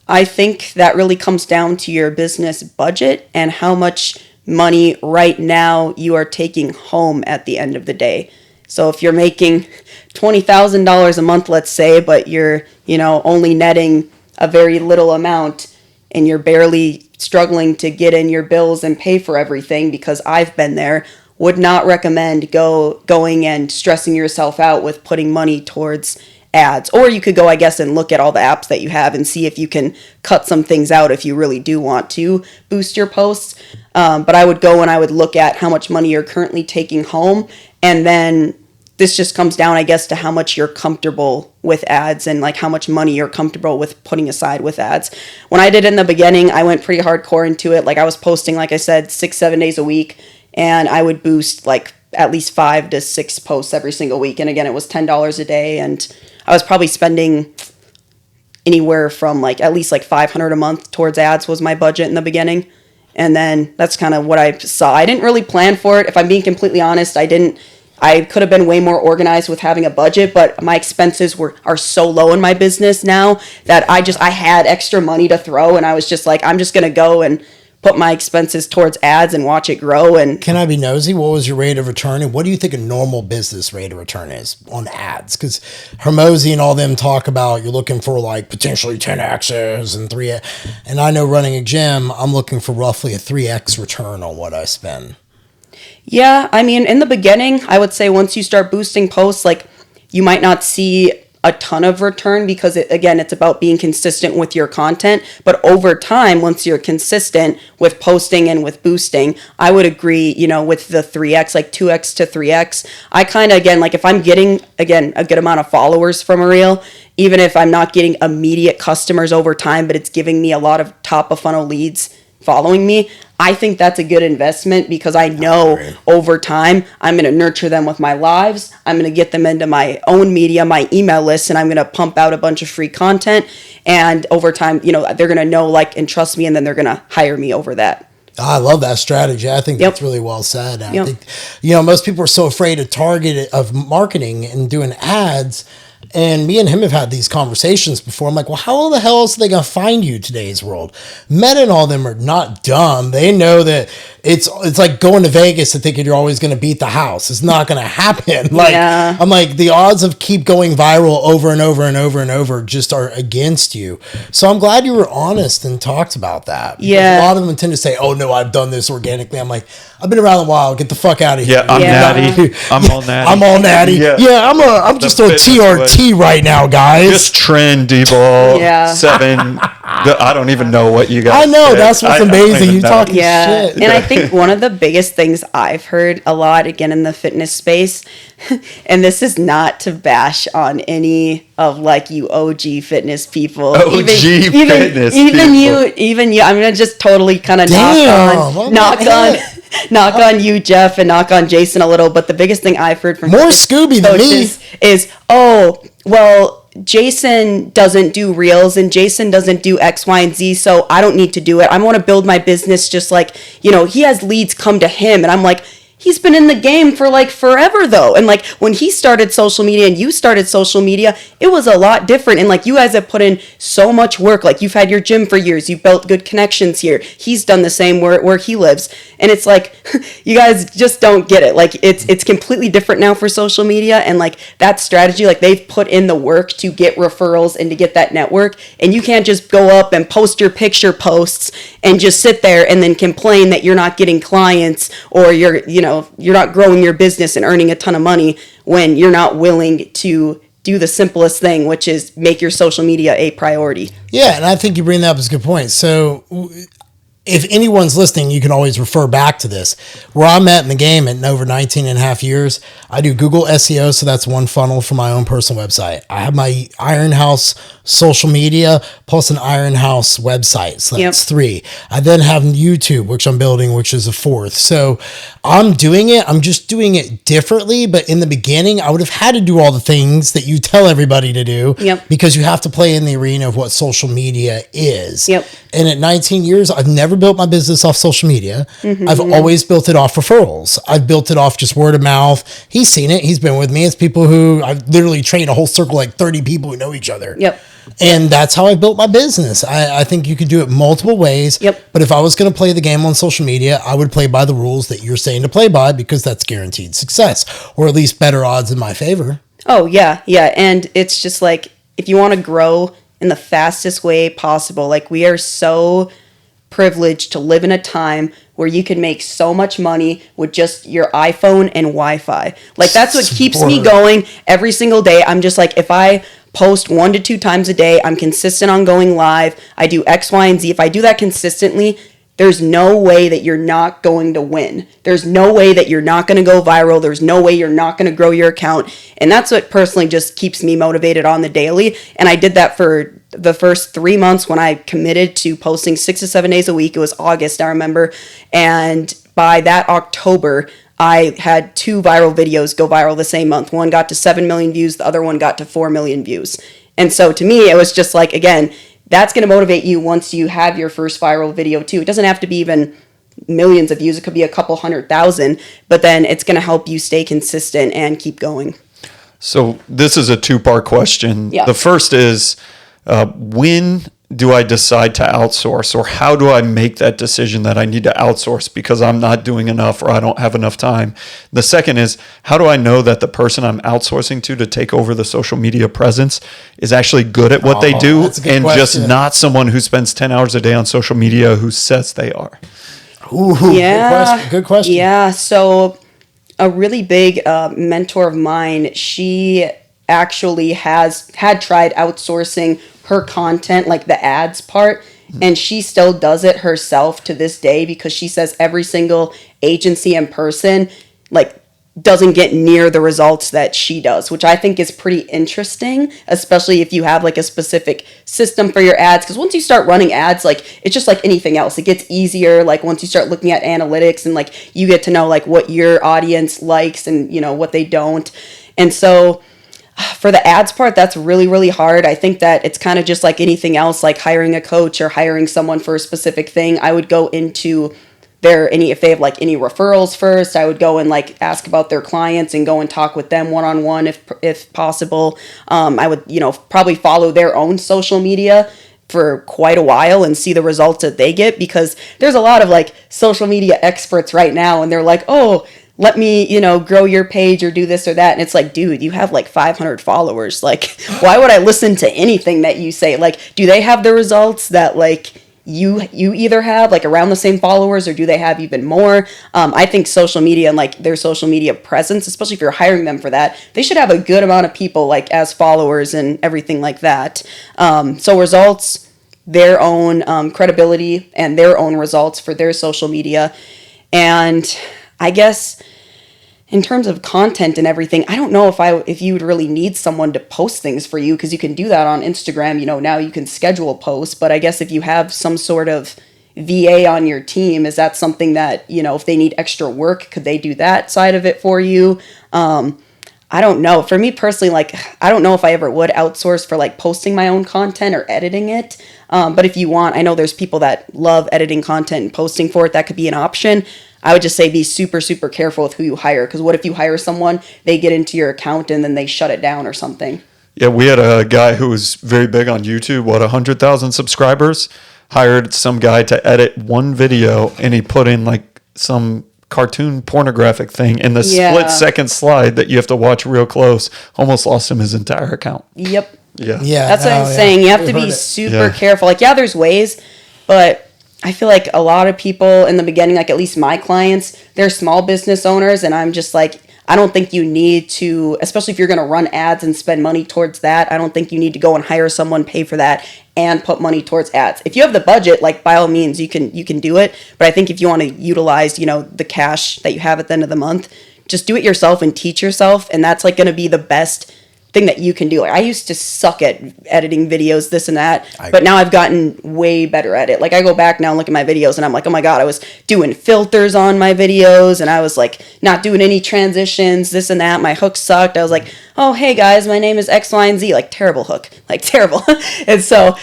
I think that really comes down to your business budget and how much money right now you are taking home at the end of the day. So if you're making $20,000 a month, let's say, but you're, only netting a very little amount and you're barely struggling to get in your bills and pay for everything, because I've been there, would not recommend going and stressing yourself out with putting money towards ads. Or you could go, I guess, and look at all the apps that you have and see if you can cut some things out if you really do want to boost your posts. But I would go and I would look at how much money you're currently taking home, and then this just comes down, I guess, to how much you're comfortable with ads and like how much money you're comfortable with putting aside with ads. When I did in the beginning, I went pretty hardcore into it. Like, I was posting, like I said, 6-7 days a week, and I would boost like at least 5 to 6 posts every single week. And again, it was $10 a day, and I was probably spending anywhere from like at least like $500 a month towards ads was my budget in the beginning. And then that's kind of what I saw. I didn't really plan for it. If I'm being completely honest, I could have been way more organized with having a budget, but my expenses are so low in my business now that I had extra money to throw, and I was just like, I'm just going to go and put my expenses towards ads and watch it grow. And can I be nosy? What was your rate of return, and what do you think a normal business rate of return is on ads? Because Hermosi and all them talk about you're looking for like potentially 10x's and 3x, and I know running a gym, I'm looking for roughly a 3x return on what I spend. Yeah, I mean, in the beginning, I would say once you start boosting posts, like, you might not see a ton of return because, it's about being consistent with your content. But over time, once you're consistent with posting and with boosting, I would agree, with the 3x, like 2x to 3x. I kind of, again, like, if I'm getting, again, a good amount of followers from a reel, even if I'm not getting immediate customers over time, but it's giving me a lot of top of funnel leads following me, I think that's a good investment, because I know over time I'm going to nurture them with my lives. I'm going to get them into my own media, my email list, and I'm going to pump out a bunch of free content. And over time, they're going to know, like, and trust me, and then they're going to hire me over that. I love that strategy. I think that's really well said. I think, most people are so afraid of marketing and doing ads. And me and him have had these conversations before. I'm like, well, how the hell else are they going to find you in today's world? Meta and all them are not dumb. They know that it's like going to Vegas and thinking you're always going to beat the house. It's not going to happen. I'm like, the odds of keep going viral over and over and over and over just are against you. So I'm glad you were honest and talked about that. Yeah. A lot of them tend to say, oh, no, I've done this organically. I'm like, I've been around a while. Get the fuck out of here. Yeah, I'm natty. I'm all natty. I'm all natty. Yeah, I'm just on TRT right now, guys. Just trendy ball. Yeah. 7. I don't even know what you guys. I know. said. That's what's amazing. You talking shit. And I think think one of the biggest things I've heard a lot, again, in the fitness space, and this is not to bash on any of like you OG fitness people. OG fitness people. Even you. I'm gonna just totally kind of knock on you, Jeff, and knock on Jason a little. But the biggest thing I've heard from more Scooby than me is, oh, well, Jason doesn't do reels and Jason doesn't do X, Y, and Z, so I don't need to do it. I want to build my business just like, he has leads come to him. And I'm like, he's been in the game for like forever though. And like when he started social media and you started social media, it was a lot different. And like you guys have put in so much work. Like you've had your gym for years. You've built good connections here. He's done the same where he lives. And it's like, you guys just don't get it. Like it's completely different now for social media. And like that strategy, like they've put in the work to get referrals and to get that network. And you can't just go up and post your picture posts and just sit there and then complain that you're not getting clients or you're not growing your business and earning a ton of money when you're not willing to do the simplest thing, which is make your social media a priority. Yeah, and I think you bring that up as a good point. So if anyone's listening, you can always refer back to this. Where I'm at in the game in over 19 and a half years, I do Google SEO, so that's one funnel for my own personal website. I have my Iron House social media plus an Iron House website, so that's 3. I then have YouTube, which I'm building, which is a 4th. So I'm doing it. I'm just doing it differently, but in the beginning, I would have had to do all the things that you tell everybody to do because you have to play in the arena of what social media is. And at 19 years, I've never built my business off social media. I've always built it off referrals. I've built it off just word of mouth. He's seen it. He's been with me. It's people who I've literally trained a whole circle, like 30 people who know each other. And that's how I built my business. I think you could do it multiple ways. But if I was going to play the game on social media, I would play by the rules that you're saying to play by because that's guaranteed success, or at least better odds in my favor. Oh, yeah. And it's just like, if you want to grow in the fastest way possible, like we are so privileged to live in a time where you can make so much money with just your iPhone and Wi-Fi. Like that's what keeps me going every single day. I'm just like, if I post 1 to 2 times a day, I'm consistent on going live, I do X, Y, and Z. If I do that consistently, there's no way that you're not going to win. There's no way that you're not going to go viral. There's no way you're not going to grow your account. And that's what personally just keeps me motivated on the daily. And I did that for the first 3 months when I committed to posting 6 to 7 days a week. It was August, I remember. And by that October, I had 2 viral videos go viral the same month. One got to 7 million views. The other one got to 4 million views. And so to me, it was just like, again, that's going to motivate you once you have your first viral video too. It doesn't have to be even millions of views. It could be a couple 100,000, but then it's going to help you stay consistent and keep going. So this is a 2-part question. The first is, when do I decide to outsource, or how do I make that decision that I need to outsource because I'm not doing enough or I don't have enough time? The second is, how do I know that the person I'm outsourcing to take over the social media presence is actually good at what they do and just not someone who spends 10 hours a day on social media who says they are? Good question. Yeah, so a really big mentor of mine, she actually had tried outsourcing her content, like the ads part, and she still does it herself to this day because she says every single agency and person like doesn't get near the results that she does, which I think is pretty interesting, especially if you have like a specific system for your ads. Because once you start running ads, like it's just like anything else, it gets easier. Like once you start looking at analytics and like you get to know like what your audience likes and what they don't. And so for the ads part, that's really, really hard. I think that it's kind of just like anything else, like hiring a coach or hiring someone for a specific thing. I would go into if they have like any referrals first. I would go and like ask about their clients and go and talk with them one-on-one if possible. I would, probably follow their own social media for quite a while and see the results that they get, because there's a lot of like social media experts right now and they're like, oh, let me, grow your page or do this or that. And it's like, dude, you have like 500 followers. Like, why would I listen to anything that you say? Like, do they have the results that like you either have like around the same followers, or do they have even more? I think social media and like their social media presence, especially if you're hiring them for that, they should have a good amount of people like as followers and everything like that. So results, their own credibility and their own results for their social media. And I guess in terms of content and everything, I don't know if you would really need someone to post things for you, because you can do that on Instagram. Now you can schedule posts, but I guess if you have some sort of VA on your team, is that something that, if they need extra work, could they do that side of it for you? I don't know. For me personally, I don't know if I ever would outsource for posting my own content or editing it. But if you want, I know there's people that love editing content and posting for it. That could be an option. I would just say be super, super careful with who you hire. Because what if you hire someone, they get into your account and then they shut it down or something? Yeah, we had a guy who was very big on YouTube, 100,000 subscribers, hired some guy to edit one video, and he put in some cartoon pornographic thing in the split-second slide that you have to watch real close. Almost lost him his entire account. Yep. Yeah. That's what I'm saying. You have to be super careful. There's ways, but I feel like a lot of people in the beginning, at least my clients, they're small business owners, and I'm just I don't think you need to, especially if you're going to run ads and spend money towards that, I don't think you need to go and hire someone, pay for that, and put money towards ads. If you have the budget, by all means, you can do it. But I think if you want to utilize, the cash that you have at the end of the month, just do it yourself and teach yourself, and that's going to be the best thing that you can do. I used to suck at editing videos, this and that, but now I've gotten way better at it. I go back now and look at my videos and I'm like, oh my God, I was doing filters on my videos and I was not doing any transitions, this and that. My hook sucked. I was like, oh, hey guys, my name is X, Y, and Z. Terrible hook, terrible. And so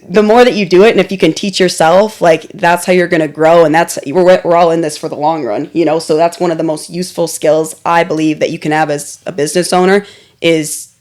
the more that you do it, and if you can teach yourself, that's how you're going to grow. And we're all in this for the long run, so that's one of the most useful skills I believe that you can have as a business owner is,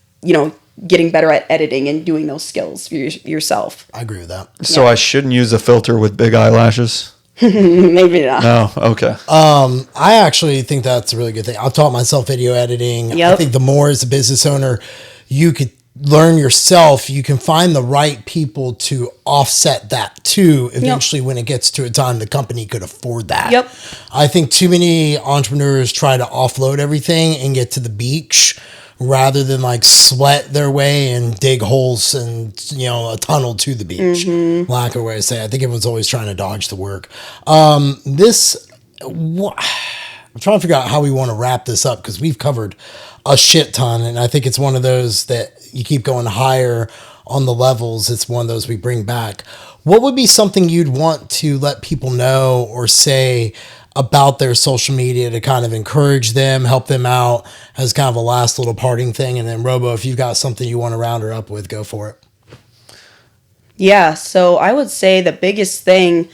getting better at editing and doing those skills for yourself. I agree with that. So I shouldn't use a filter with big eyelashes? Maybe not. No, okay. I actually think that's a really good thing. I've taught myself video editing. Yep. I think the more as a business owner you could learn yourself, you can find the right people to offset that too eventually when it gets to a time the company could afford that. Yep. I think too many entrepreneurs try to offload everything and get to the beach rather than sweat their way and dig holes and a tunnel to the beach. Lack of a way to say it. I think everyone's always trying to dodge the work. I'm trying to figure out how we want to wrap this up because we've covered a shit ton, and I think it's one of those that you keep going higher on the levels. It's one of those we bring back. What would be something you'd want to let people know or say about their social media to kind of encourage them, help them out as kind of a last little parting thing? And then Robo, if you've got something you want to round her up with, go for it. Yeah, so I would say the biggest thing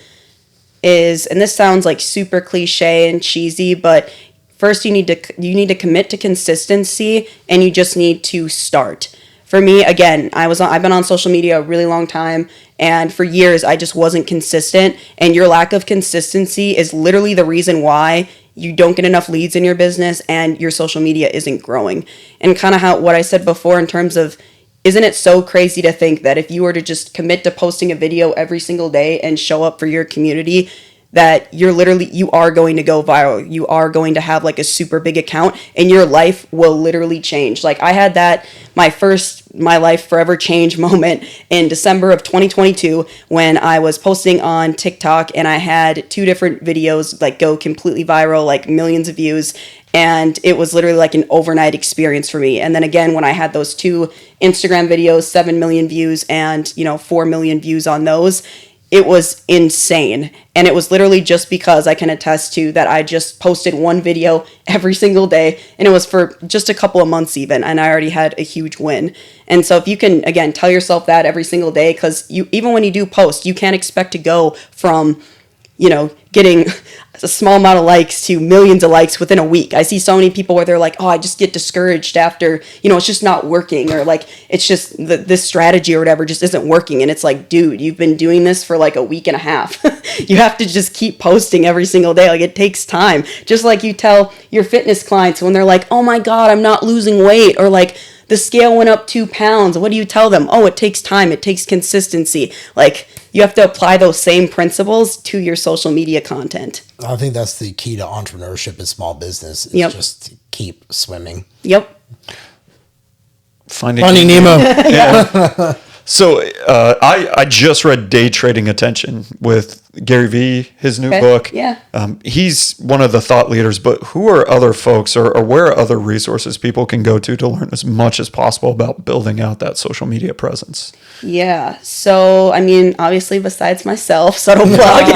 is, and this sounds super cliche and cheesy, but first you need to commit to consistency, and you just need to start. For me, again, I've been on social media a really long time, and for years I just wasn't consistent, and your lack of consistency is literally the reason why you don't get enough leads in your business and your social media isn't growing. And kind of what I said before in terms of, isn't it so crazy to think that if you were to just commit to posting a video every single day and show up for your community, that you are going to go viral. You are going to have a super big account and your life will literally change. I had that, my life forever change moment in December of 2022 when I was posting on TikTok and I had 2 different videos go completely viral, millions of views. And it was literally an overnight experience for me. And then again, when I had those 2 Instagram videos, 7 million views and, 4 million views on those, it was insane. And it was literally just because I can attest to that I just posted one video every single day, and it was for just a couple of months even, and I already had a huge win. And so if you can, again, tell yourself that every single day, because even when you do post, you can't expect to go from, getting a small amount of likes to millions of likes within a week. I see so many people where they're like, oh, I just get discouraged after, it's just not working, or it's just this strategy or whatever just isn't working. And it's dude, you've been doing this for a week and a half. You have to just keep posting every single day. It takes time. Just like you tell your fitness clients when they're like, oh my God, I'm not losing weight, or the scale went up 2 pounds. What do you tell them? Oh, it takes time. It takes consistency. You have to apply those same principles to your social media content. I think that's the key to entrepreneurship and small business. Is just keep swimming. Yep. Finding Nemo. Yeah. So I just read Day Trading Attention with Gary Vee, his new Okay. book. Yeah. He's one of the thought leaders, but who are other folks or where are other resources people can go to learn as much as possible about building out that social media presence? Yeah. So, I mean, obviously, besides myself, subtle plug,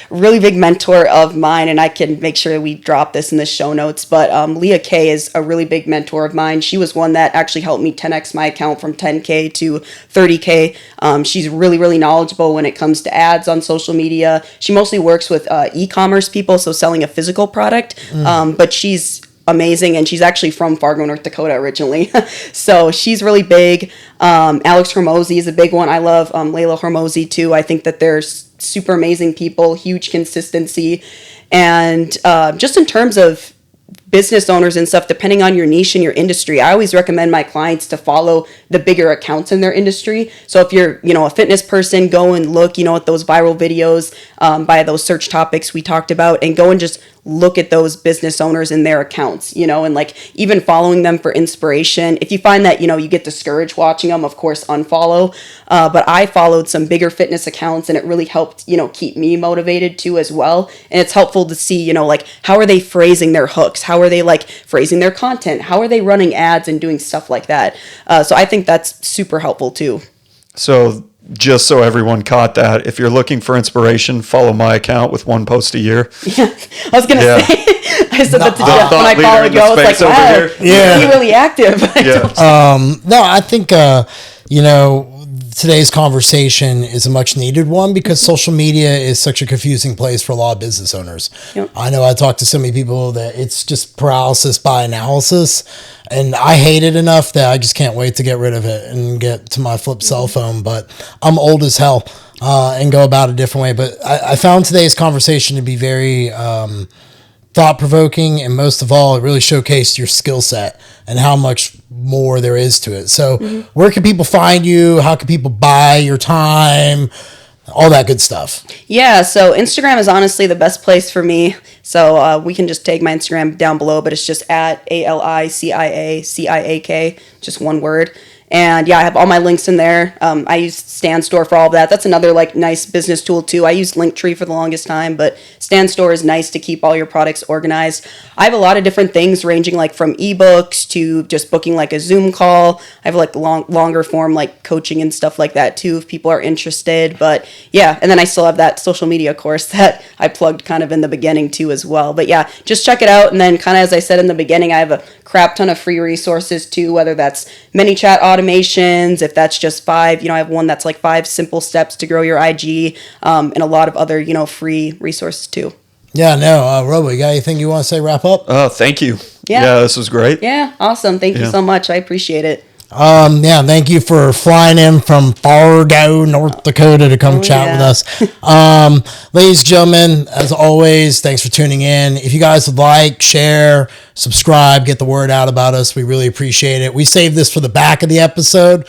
really big mentor of mine, and I can make sure we drop this in the show notes. But Leah Kay is a really big mentor of mine. She was one that actually helped me 10x my account from 10K to 30K. She's really, really knowledgeable when it comes to ads on social media. She mostly works with e-commerce people, so selling a physical product. But she's amazing, and she's actually from Fargo, North Dakota originally. So she's really big. Alex Hormozy is a big one. I love Layla Hormozy too. I think that they're super amazing people, huge consistency. And just in terms of business owners and stuff, depending on your niche and your industry, I always recommend my clients to follow the bigger accounts in their industry. So if you're, a fitness person, go and look, at those viral videos by those search topics we talked about, and go and just look at those business owners and their accounts, and like even following them for inspiration. If you find that, you get discouraged watching them, of course, unfollow. But I followed some bigger fitness accounts, and it really helped, keep me motivated too as well. And it's helpful to see, like, how are they phrasing their hooks? How are they like phrasing their content? How are they running ads and doing stuff like that? So I think that's super helpful too. So just so everyone caught that, if you're looking for inspiration, follow my account with one post a year. Yeah, I was going to say, I said that to Jeff when I leader followed in you. the I was like, space over wow, here. Yeah. you're really active. Yeah. No, I think, today's conversation is a much needed one because social media is such a confusing place for a lot of business owners. Yep. I know I talk to so many people that it's just paralysis by analysis, and I hate it enough that I just can't wait to get rid of it and get to my flip cell phone. But I'm old as hell and go about a different way. But I found today's conversation to be very thought-provoking, and most of all, it really showcased your skill set and how much more there is to it. So where can people find you? How can people buy your time? All that good stuff. Yeah, so Instagram is honestly the best place for me. So we can just take my Instagram down below, but it's just at ALICIACIAK, just one word. And yeah, I have all my links in there. I use StanStore for all of that. That's another like nice business tool too. I used Linktree for the longest time, but StanStore is nice to keep all your products organized. I have a lot of different things ranging like from ebooks to just booking like a Zoom call. I have like longer form like coaching and stuff like that too if people are interested. But yeah, and then I still have that social media course that I plugged kind of in the beginning too as well. But yeah, just check it out. And then kind of as I said in the beginning, I have a crap ton of free resources too, whether that's ManyChat automations, if that's just 5, I have one that's like 5 simple steps to grow your IG, and a lot of other, free resources too. Yeah, no, Robo, you got anything you want to say, wrap up? Oh, thank you. Yeah. This was great. Yeah, awesome. Thank you so much. I appreciate it. Thank you for flying in from Fargo, North Dakota to come chat with us. Ladies and gentlemen, as always, thanks for tuning in. If you guys would like, share, subscribe, get the word out about us, we really appreciate it. We saved this for the back of the episode